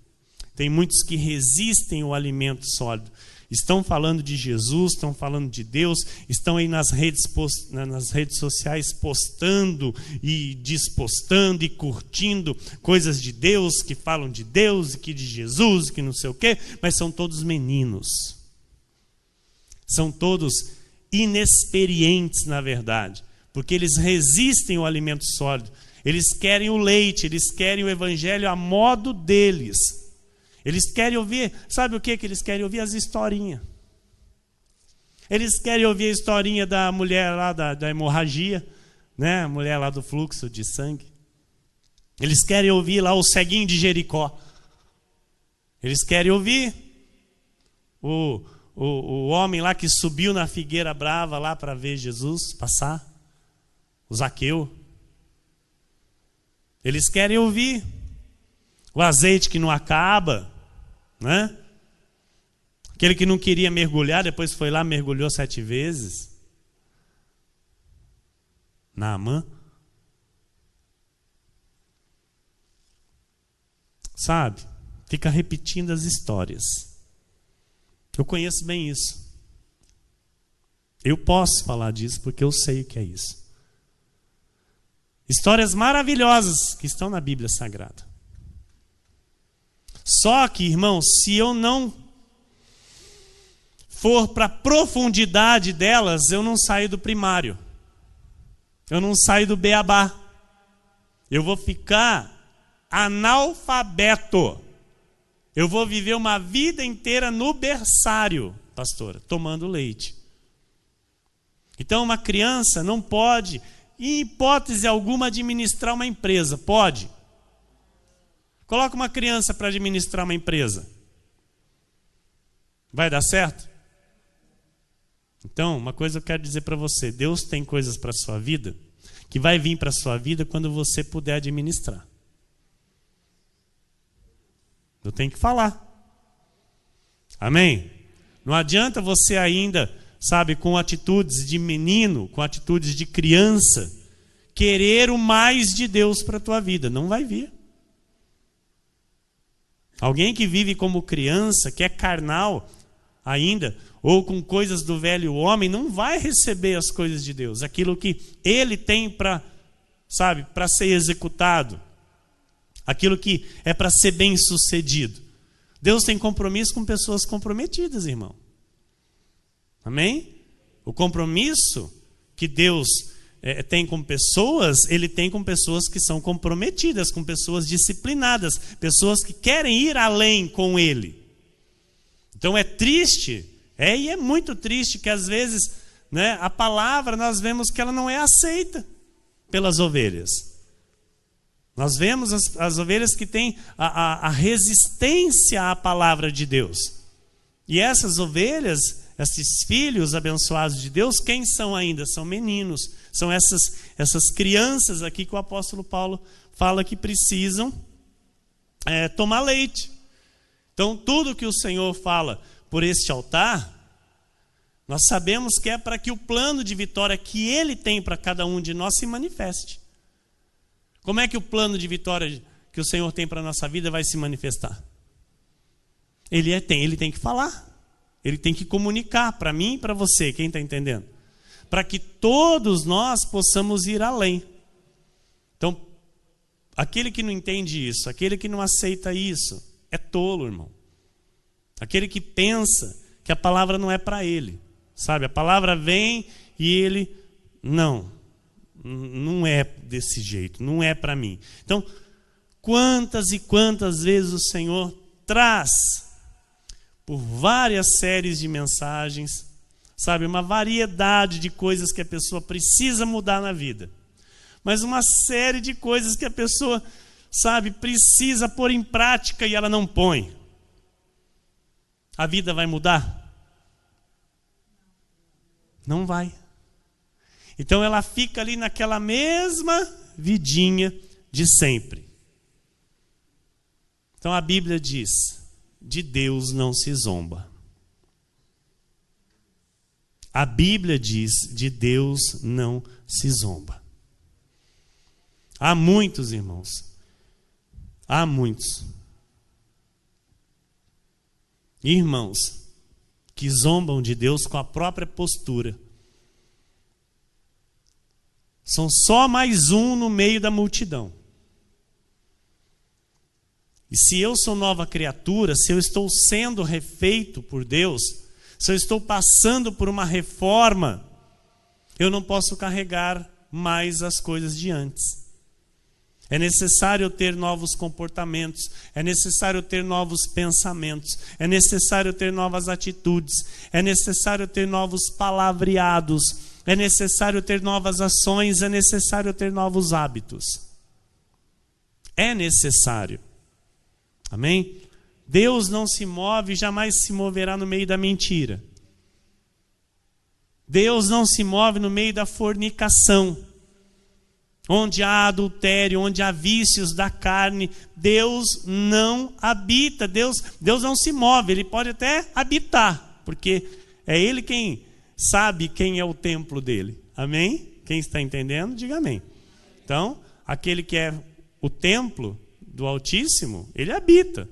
Tem muitos que resistem ao alimento sólido. Estão falando de Jesus, estão falando de Deus, estão aí nas redes sociais postando e despostando e curtindo coisas de Deus, que falam de Deus e que de Jesus, que não sei o quê, mas são todos meninos. São todos inexperientes, na verdade, porque eles resistem ao alimento sólido. Eles querem o leite, eles querem o evangelho a modo deles. Eles querem ouvir, sabe o que eles querem ouvir? As historinhas. Eles querem ouvir a historinha da mulher lá da hemorragia, né? A mulher lá do fluxo de sangue. Eles querem ouvir lá o ceguinho de Jericó. Eles querem ouvir o homem lá que subiu na figueira brava lá para ver Jesus passar. O Zaqueu. Eles querem ouvir o azeite que não acaba, né? Aquele que não queria mergulhar, depois foi lá, mergulhou 7 vezes. Naamã. Sabe? Fica repetindo as histórias. Eu conheço bem isso. Eu posso falar disso porque eu sei o que é isso. Histórias maravilhosas que estão na Bíblia Sagrada. Só que, irmãos, se eu não for para a profundidade delas, eu não saio do primário. Eu não saio do beabá. Eu vou ficar analfabeto. Eu vou viver uma vida inteira no berçário, pastora, tomando leite. Então, uma criança não pode, em hipótese alguma, administrar uma empresa. Pode. Coloca uma criança para administrar uma empresa. Vai dar certo? Então, uma coisa eu quero dizer para você. Deus tem coisas para a sua vida que vai vir para a sua vida quando você puder administrar. Eu tenho que falar. Amém? Não adianta você ainda, sabe, com atitudes de menino, com atitudes de criança, querer o mais de Deus para a tua vida. Não vai vir. Alguém que vive como criança, que é carnal ainda, ou com coisas do velho homem, não vai receber as coisas de Deus. Aquilo que ele tem para, sabe, para ser executado. Aquilo que é para ser bem sucedido. Deus tem compromisso com pessoas comprometidas, irmão. Amém? O compromisso que Deus tem com pessoas, Ele tem com pessoas que são comprometidas, com pessoas disciplinadas, pessoas que querem ir além com Ele. Então é triste, e é muito triste que às vezes, né, a palavra nós vemos que ela não é aceita pelas ovelhas. Nós vemos as ovelhas que têm a resistência à palavra de Deus. E essas ovelhas, esses filhos abençoados de Deus, quem são ainda? São meninos. São essas crianças aqui que o apóstolo Paulo fala que precisam tomar leite. Então, tudo que o Senhor fala por este altar, nós sabemos que é para que o plano de vitória que Ele tem para cada um de nós se manifeste. Como é que o plano de vitória que o Senhor tem para a nossa vida vai se manifestar? Ele tem que falar. Ele tem que comunicar para mim e para você, quem está entendendo? Para que todos nós possamos ir além. Então, aquele que não entende isso, aquele que não aceita isso, é tolo, irmão. Aquele que pensa que a palavra não é para ele. Sabe, a palavra vem e ele, não é desse jeito, não é para mim. Então, quantas e quantas vezes o Senhor traz, por várias séries de mensagens, sabe, uma variedade de coisas que a pessoa precisa mudar na vida. Mas uma série de coisas que a pessoa, sabe, precisa pôr em prática e ela não põe. A vida vai mudar? Não vai. Então ela fica ali naquela mesma vidinha de sempre. Então a Bíblia diz: de Deus não se zomba. A Bíblia diz: de Deus não se zomba. Há muitos, irmãos, há muitos irmãos que zombam de Deus com a própria postura. São só mais um no meio da multidão. E se eu sou nova criatura, se eu estou sendo refeito por Deus, se eu estou passando por uma reforma, eu não posso carregar mais as coisas de antes. É necessário ter novos comportamentos, é necessário ter novos pensamentos, é necessário ter novas atitudes, é necessário ter novos palavreados, é necessário ter novas ações, é necessário ter novos hábitos. É necessário. Amém? Deus não se move e jamais se moverá no meio da mentira. Deus não se move no meio da fornicação. Onde há adultério, onde há vícios da carne, Deus não habita, Deus não se move. Ele pode até habitar, porque é Ele quem sabe quem é o templo dele. Amém? Quem está entendendo, diga amém. Então, aquele que é o templo do Altíssimo, Ele habita.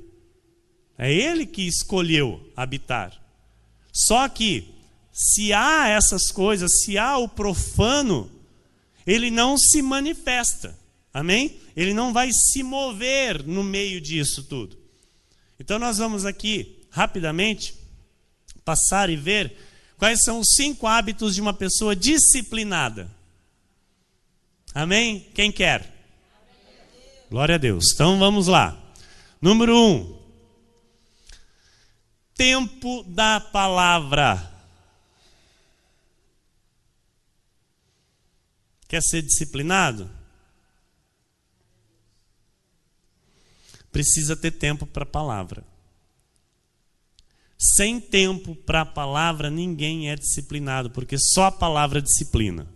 É Ele que escolheu habitar. Só que, se há essas coisas, se há o profano, ele não se manifesta, amém? Ele não vai se mover no meio disso tudo. Então nós vamos aqui, rapidamente, passar e ver quais são os 5 hábitos de uma pessoa disciplinada. Amém? Quem quer? Glória a Deus. Então vamos lá. Número 1. Tempo da palavra. Quer ser disciplinado? Precisa ter tempo para a palavra. Sem tempo para a palavra, ninguém é disciplinado, porque só a palavra disciplina.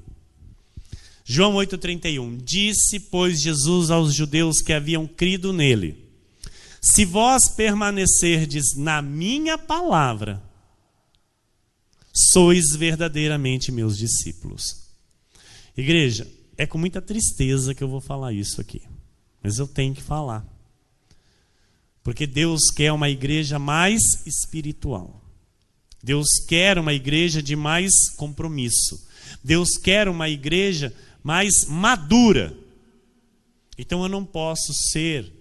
João 8,31. Disse, pois, Jesus aos judeus que haviam crido nele: se vós permanecerdes na minha palavra, sois verdadeiramente meus discípulos. Igreja, é com muita tristeza que eu vou falar isso aqui, mas eu tenho que falar. Porque Deus quer uma igreja mais espiritual. Deus quer uma igreja de mais compromisso. Deus quer uma igreja mais madura. Então eu não posso ser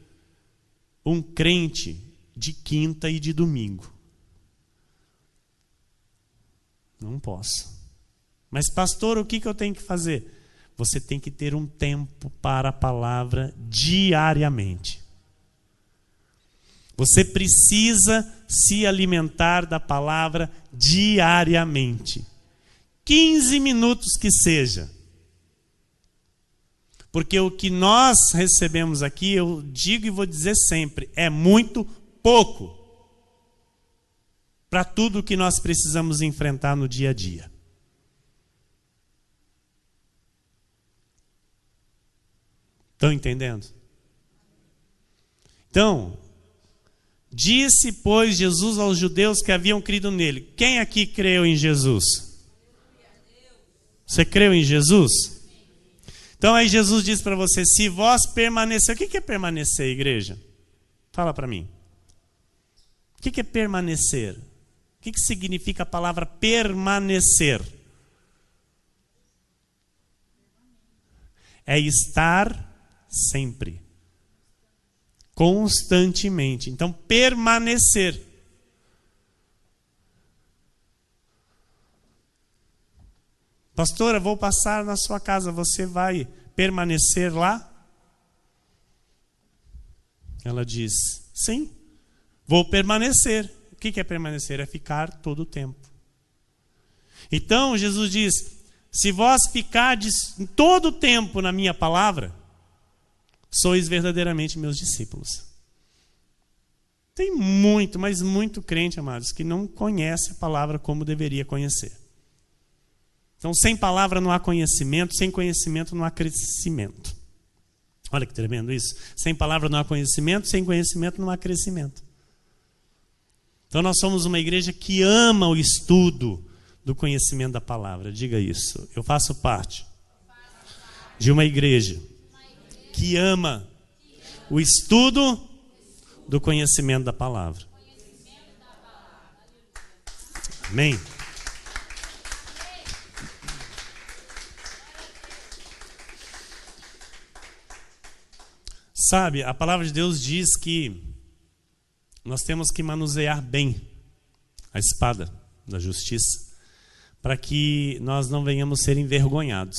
um crente de quinta e de domingo. Não posso. Mas pastor, o que eu tenho que fazer? Você tem que ter um tempo para a palavra diariamente. Você precisa se alimentar da palavra diariamente. 15 minutos que seja. Porque o que nós recebemos aqui, eu digo e vou dizer sempre, é muito pouco para tudo que nós precisamos enfrentar no dia a dia. Estão entendendo? Então, disse, pois, Jesus aos judeus que haviam crido nele. Quem aqui creu em Jesus? Você creu em Jesus? Então aí Jesus diz para você, se vós permanecer... O que é permanecer, igreja? Fala para mim. O que é permanecer? O que significa a palavra permanecer? É estar sempre, constantemente. Então, permanecer. Pastora, vou passar na sua casa, você vai permanecer lá? Ela diz, sim, vou permanecer. O que é permanecer? É ficar todo o tempo. Então, Jesus diz, se vós ficardes todo o tempo na minha palavra, sois verdadeiramente meus discípulos. Tem muito, mas muito crente, amados, que não conhece a palavra como deveria conhecer. Então, sem palavra não há conhecimento, sem conhecimento não há crescimento. Olha que tremendo isso. Sem palavra não há conhecimento, sem conhecimento não há crescimento. Então, nós somos uma igreja que ama o estudo do conhecimento da palavra. Diga isso. Eu faço parte de uma igreja que ama o estudo do conhecimento da palavra. Amém? Sabe, a palavra de Deus diz que nós temos que manusear bem a espada da justiça, para que nós não venhamos ser envergonhados.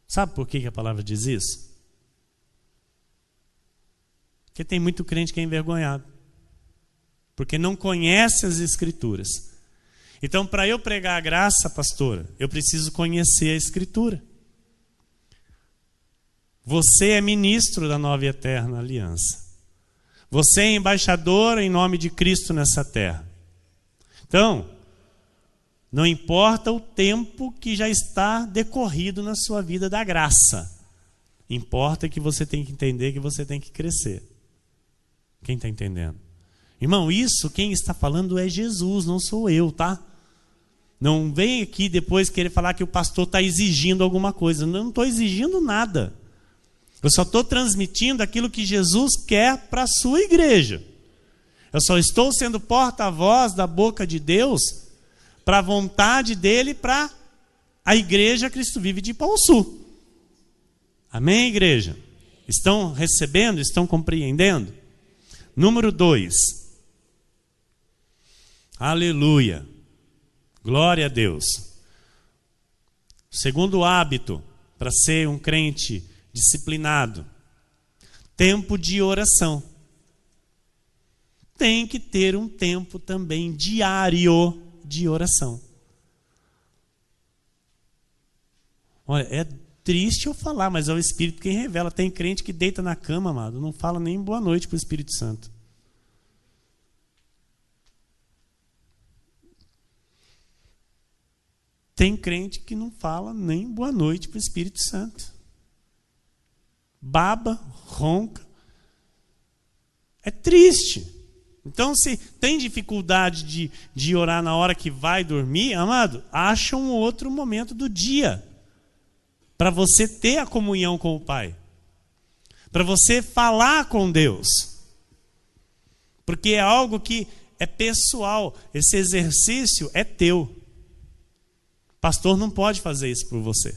Sabe por que a palavra diz isso? Porque tem muito crente que é envergonhado. Porque não conhece as Escrituras. Então, para eu pregar a graça, pastora, eu preciso conhecer a Escritura. Você é ministro da nova e eterna aliança. Você é embaixador em nome de Cristo nessa terra. Então, não importa o tempo que já está decorrido na sua vida da graça. Importa que você tem que entender que você tem que crescer. Quem está entendendo? Irmão, isso quem está falando é Jesus, não sou eu, tá? Não vem aqui depois querer falar que o pastor está exigindo alguma coisa. Não estou exigindo nada. Eu só estou transmitindo aquilo que Jesus quer para a sua igreja. Eu só estou sendo porta-voz da boca de Deus para a vontade dele, para a igreja Cristo Vive de Ipauçu. Amém, igreja? Estão recebendo? Estão compreendendo? Número 2. Aleluia. Glória a Deus. Segundo hábito para ser um crente disciplinado: tempo de oração. Tem que ter um tempo também diário de oração. Olha, é triste eu falar, mas é o Espírito quem revela. Tem crente que deita na cama, amado, não fala nem boa noite para o Espírito Santo. Tem crente que não fala nem boa noite para o Espírito Santo. Baba, ronca. É triste. Então, se tem dificuldade de orar na hora que vai dormir, amado, acha um outro momento do dia para você ter a comunhão com o Pai, para você falar com Deus, porque é algo que é pessoal. Esse exercício é teu. Pastor não pode fazer isso por você.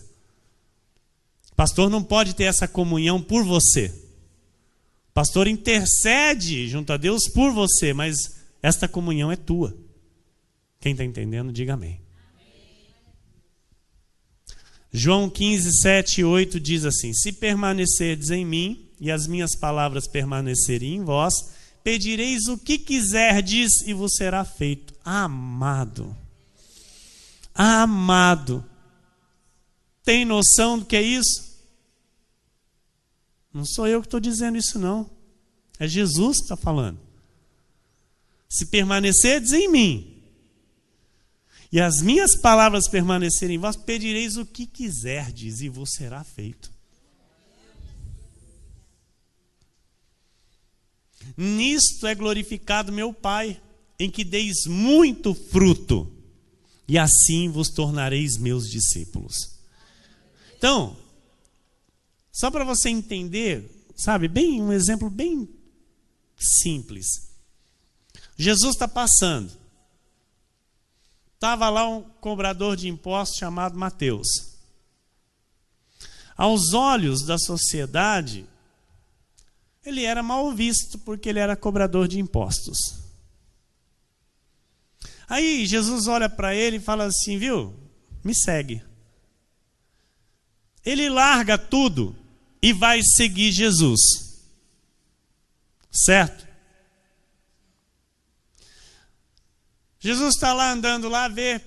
Pastor não pode ter essa comunhão por você. Pastor intercede junto a Deus por você, mas esta comunhão é tua. Quem está entendendo, diga amém. João 15, 7 e 8 diz assim: se permanecerdes em mim e as minhas palavras permanecerem em vós, pedireis o que quiserdes e vos será feito. Amado. Amado. Tem noção do que é isso? Não sou eu que estou dizendo isso, não. É Jesus que está falando. Se permanecerdes em mim e as minhas palavras permanecerem em vós, pedireis o que quiserdes e vos será feito. Nisto é glorificado meu Pai, em que deis muito fruto, e assim vos tornareis meus discípulos. Então, só para você entender, sabe, bem, um exemplo bem simples. Jesus está passando. Estava lá um cobrador de impostos chamado Mateus. Aos olhos da sociedade, ele era mal visto porque ele era cobrador de impostos. Aí Jesus olha para ele e fala assim, viu? Me segue. Ele larga tudo e vai seguir Jesus. Certo? Jesus está lá andando lá, vê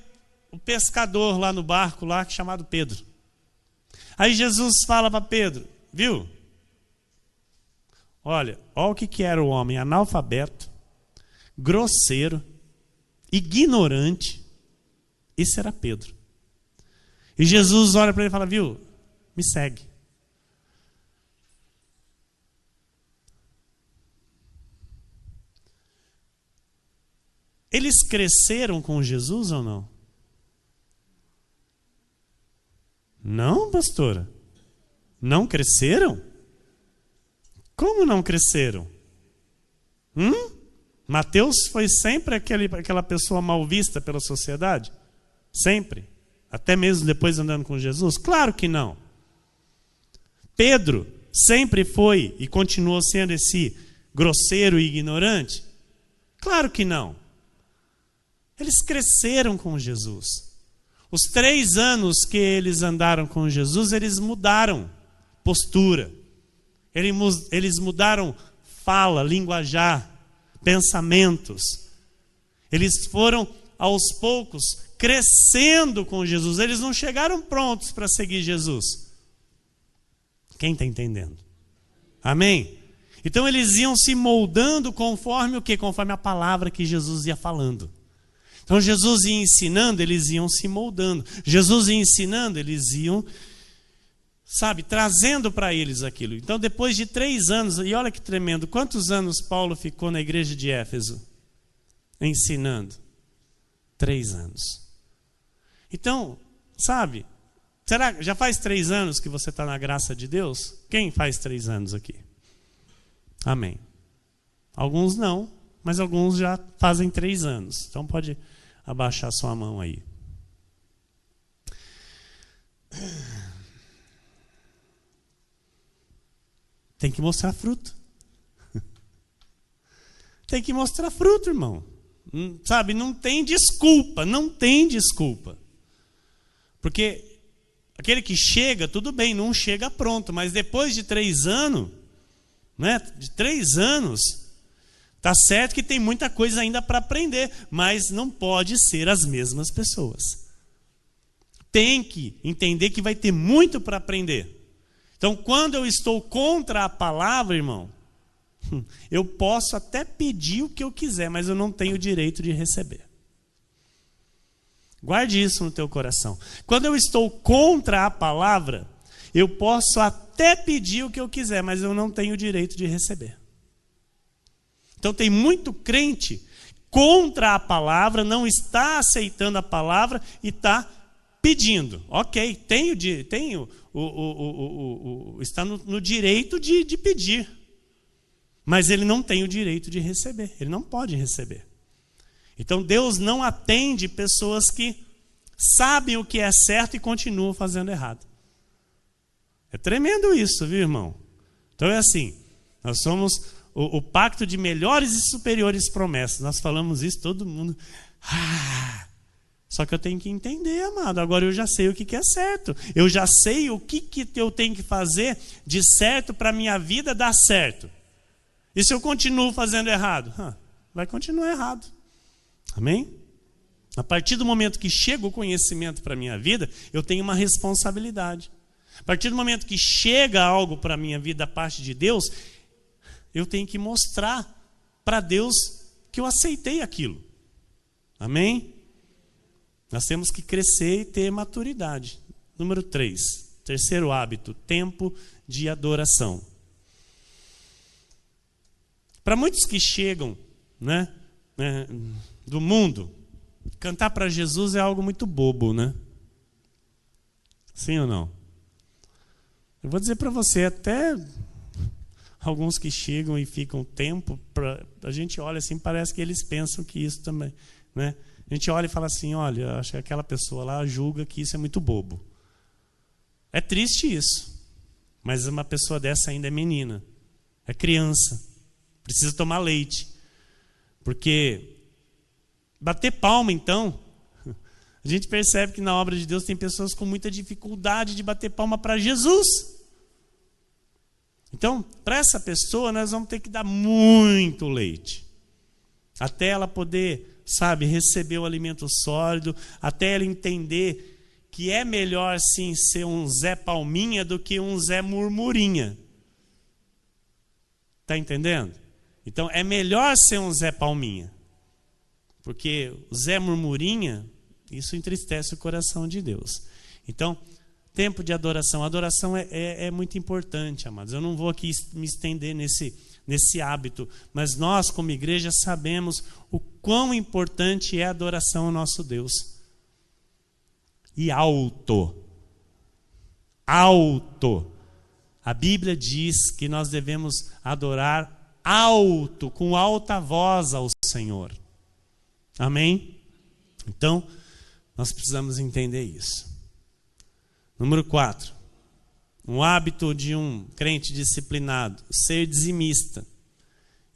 o pescador lá no barco, lá, chamado Pedro. Aí Jesus fala para Pedro, viu? Olha o que era o homem: analfabeto, grosseiro, ignorante. Isso era Pedro. E Jesus olha para ele e fala, viu? Me segue. Eles cresceram com Jesus ou não? Não, pastora. Não cresceram? Como não cresceram? Mateus foi sempre aquela pessoa mal vista pela sociedade? Sempre? Até mesmo depois andando com Jesus? Claro que não. Pedro sempre foi e continuou sendo esse grosseiro e ignorante? Claro que não. Eles cresceram com Jesus. Os 3 anos que eles andaram com Jesus, eles mudaram postura. Eles mudaram fala, linguajar, pensamentos. Eles foram, aos poucos, crescendo com Jesus. Eles não chegaram prontos para seguir Jesus. Quem está entendendo? Amém? Então eles iam se moldando conforme o quê? Conforme a palavra que Jesus ia falando. Então Jesus ia ensinando, eles iam se moldando. Jesus ia ensinando, eles iam, trazendo para eles aquilo. Então depois de 3 anos, e olha que tremendo, quantos anos Paulo ficou na igreja de Éfeso? Ensinando. 3 anos. Então, será, já faz 3 anos que você está na graça de Deus? Quem faz 3 anos aqui? Amém. Alguns não, mas alguns já fazem 3 anos. Então pode abaixar sua mão aí. Tem que mostrar fruto. Tem que mostrar fruto, irmão. Não tem desculpa, não tem desculpa. Porque aquele que chega, tudo bem, não chega pronto, mas depois de 3 anos, de 3 anos, tá certo que tem muita coisa ainda para aprender, mas não pode ser as mesmas pessoas. Tem que entender que vai ter muito para aprender. Então, quando eu estou contra a palavra, irmão, eu posso até pedir o que eu quiser, mas eu não tenho o direito de receber. Guarde isso no teu coração. Quando eu estou contra a palavra, eu posso até pedir o que eu quiser, mas eu não tenho o direito de receber. Então tem muito crente contra a palavra, não está aceitando a palavra e está pedindo. Ok, está no direito de pedir. Mas ele não tem o direito de receber. Ele não pode receber. Então Deus não atende pessoas que sabem o que é certo e continuam fazendo errado. É tremendo isso, viu, irmão? Então é assim, nós somos o pacto de melhores e superiores promessas. Nós falamos isso, todo mundo... Só que eu tenho que entender, amado. Agora eu já sei o que é certo. Eu já sei o que eu tenho que fazer de certo para a minha vida dar certo. E se eu continuo fazendo errado? Vai continuar errado. Amém? A partir do momento que chega o conhecimento para a minha vida, eu tenho uma responsabilidade. A partir do momento que chega algo para a minha vida da parte de Deus, eu tenho que mostrar para Deus que eu aceitei aquilo. Amém? Nós temos que crescer e ter maturidade. Número 3, terceiro hábito, tempo de adoração. Para muitos que chegam, do mundo, cantar para Jesus é algo muito bobo, né? Sim ou não? Eu vou dizer para você, até alguns que chegam e ficam tempo, a gente olha assim, parece que eles pensam que isso também, né? A gente olha e fala assim, olha, acho que aquela pessoa lá julga que isso é muito bobo. É triste isso, mas uma pessoa dessa ainda é menina, é criança, precisa tomar leite. Porque bater palma, então, a gente percebe que na obra de Deus tem pessoas com muita dificuldade de bater palma para Jesus. Então, para essa pessoa, nós vamos ter que dar muito leite. Até ela poder, receber o alimento sólido, até ela entender que é melhor, sim, ser um Zé Palminha do que um Zé Murmurinha. Está entendendo? Então, é melhor ser um Zé Palminha. Porque o Zé Murmurinha, isso entristece o coração de Deus. Então, tempo de adoração. A adoração é muito importante, amados. Eu não vou aqui me estender nesse hábito, mas nós, como igreja, sabemos o quão importante é a adoração ao nosso Deus. E alto. A Bíblia diz que nós devemos adorar alto, com alta voz ao Senhor. Amém? Então, nós precisamos entender isso. Número 4. Um hábito de um crente disciplinado, ser dizimista.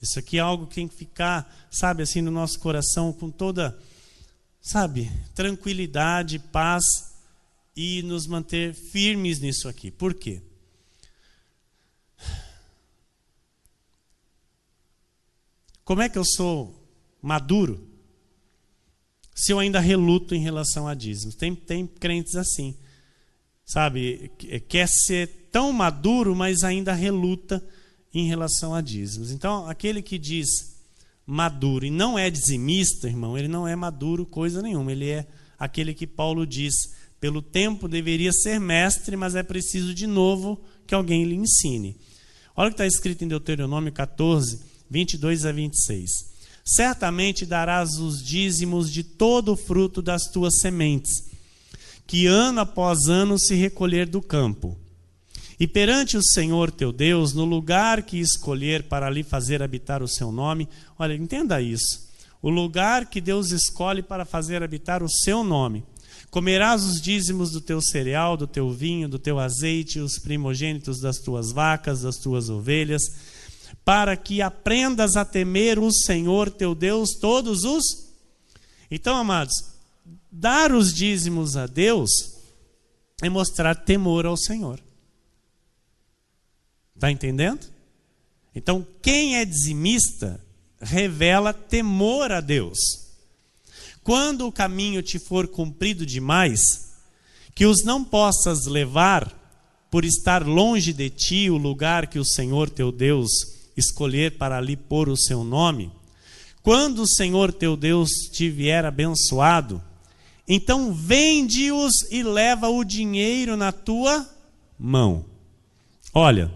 Isso aqui é algo que tem que ficar, assim, no nosso coração com toda, tranquilidade, paz e nos manter firmes nisso aqui. Por quê? Como é que eu sou maduro se eu ainda reluto em relação a dízimos? Tem crentes assim, sabe? Quer ser tão maduro, mas ainda reluta em relação a dízimos. Então, aquele que diz maduro e não é dizimista, irmão, ele não é maduro coisa nenhuma. Ele é aquele que Paulo diz, pelo tempo deveria ser mestre, mas é preciso de novo que alguém lhe ensine. Olha o que está escrito em Deuteronômio 14, 22 a 26. Certamente darás os dízimos de todo o fruto das tuas sementes, que ano após ano se recolher do campo. E perante o Senhor teu Deus, no lugar que escolher para ali fazer habitar o seu nome, olha, entenda isso, o lugar que Deus escolhe para fazer habitar o seu nome, comerás os dízimos do teu cereal, do teu vinho, do teu azeite, os primogênitos das tuas vacas, das tuas ovelhas, para que aprendas a temer o Senhor teu Deus todos os... Então, amados, dar os dízimos a Deus é mostrar temor ao Senhor. Está entendendo? Então, quem é dizimista revela temor a Deus. Quando o caminho te for comprido demais, que os não possas levar, por estar longe de ti o lugar que o Senhor teu Deus escolher para ali pôr o seu nome, quando o Senhor teu Deus te vier abençoado, então vende-os e leva o dinheiro na tua mão. Olha,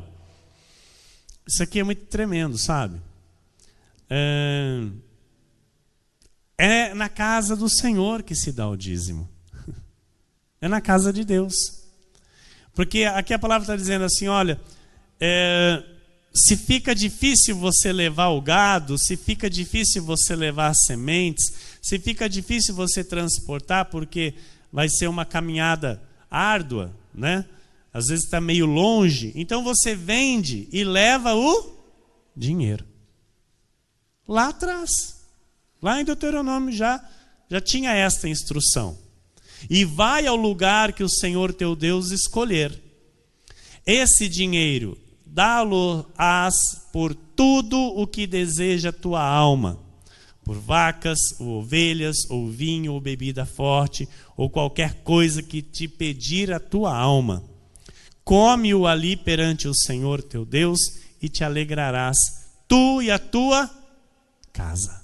isso aqui é muito tremendo, sabe? É na casa do Senhor que se dá o dízimo. É na casa de Deus. Porque aqui a palavra está dizendo assim, olha, se fica difícil você levar o gado, se fica difícil você levar as sementes, se fica difícil você transportar, porque vai ser uma caminhada árdua, né? Às vezes está meio longe, então você vende e leva o dinheiro. Lá atrás, lá em Deuteronômio já tinha esta instrução. E vai ao lugar que o Senhor teu Deus escolher. Esse dinheiro, dá-lo-ás por tudo o que deseja a tua alma, por vacas, ou ovelhas, ou vinho, ou bebida forte, ou qualquer coisa que te pedir a tua alma. Come-o ali perante o Senhor teu Deus e te alegrarás, tu e a tua casa.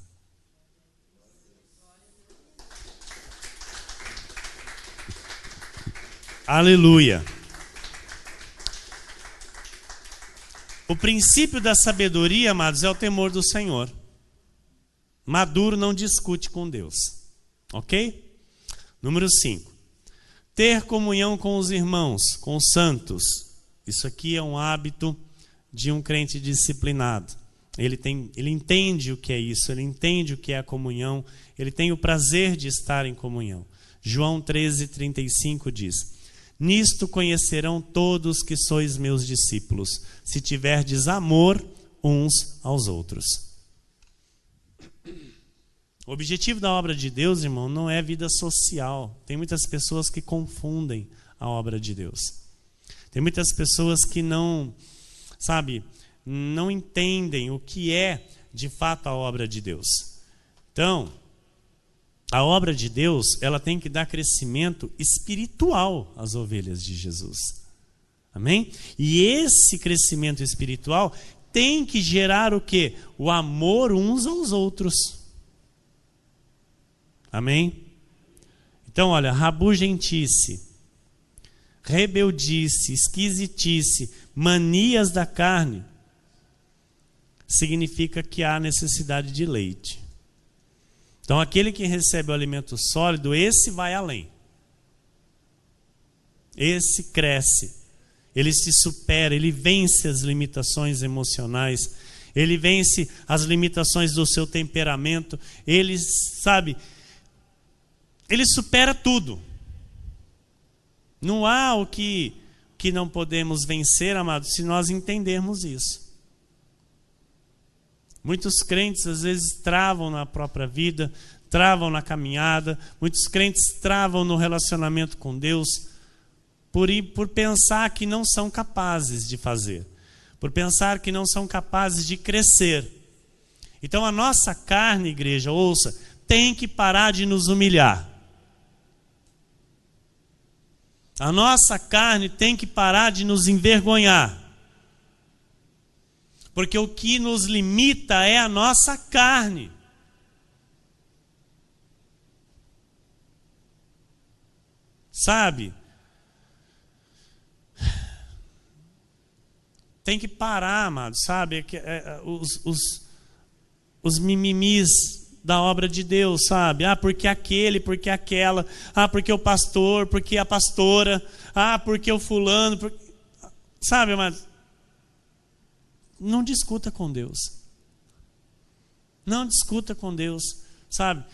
Aleluia. O princípio da sabedoria, amados, é o temor do Senhor. Maduro não discute com Deus. Ok? Número 5. Ter comunhão com os irmãos, com os santos. Isso aqui é um hábito de um crente disciplinado. Ele entende o que é isso, ele entende o que é a comunhão, ele tem o prazer de estar em comunhão. João 13:35 diz: nisto conhecerão todos que sois meus discípulos, se tiverdes amor uns aos outros. O objetivo da obra de Deus, irmão, não é vida social. Tem muitas pessoas que confundem a obra de Deus. Tem muitas pessoas que não entendem o que é de fato a obra de Deus. Então, a obra de Deus, ela tem que dar crescimento espiritual às ovelhas de Jesus. Amém? E esse crescimento espiritual tem que gerar o quê? O amor uns aos outros. Amém? Então, olha, rabugentice, rebeldice, esquisitice, manias da carne, significa que há necessidade de leite. Então, aquele que recebe o alimento sólido, esse vai além. Esse cresce. Ele se supera, ele vence as limitações emocionais, ele vence as limitações do seu temperamento, ele supera tudo. Não há o que não podemos vencer, amados, se nós entendermos isso. Muitos crentes às vezes travam na própria vida, travam na caminhada, muitos crentes travam no relacionamento com Deus, por pensar que não são capazes de fazer, por pensar que não são capazes de crescer. Então a nossa carne, igreja, ouça, tem que parar de nos humilhar. A nossa carne tem que parar de nos envergonhar. Porque o que nos limita é a nossa carne. Sabe? Tem que parar, amado, sabe? Os mimimis da obra de Deus, sabe? Porque aquele, porque aquela, porque o pastor, porque a pastora, porque o fulano, sabe, amado? Não discuta com Deus. Não discuta com Deus, sabe?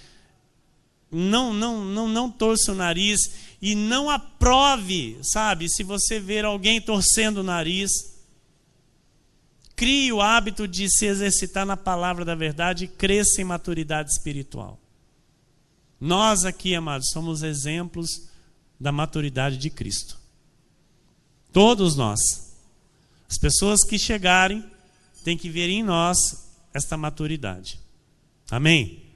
Não torça o nariz e não aprove, sabe? Se você ver alguém torcendo o nariz, crie o hábito de se exercitar na palavra da verdade e cresça em maturidade espiritual. Nós aqui, amados, somos exemplos da maturidade de Cristo. Todos nós. As pessoas que chegarem têm que ver em nós esta maturidade. Amém?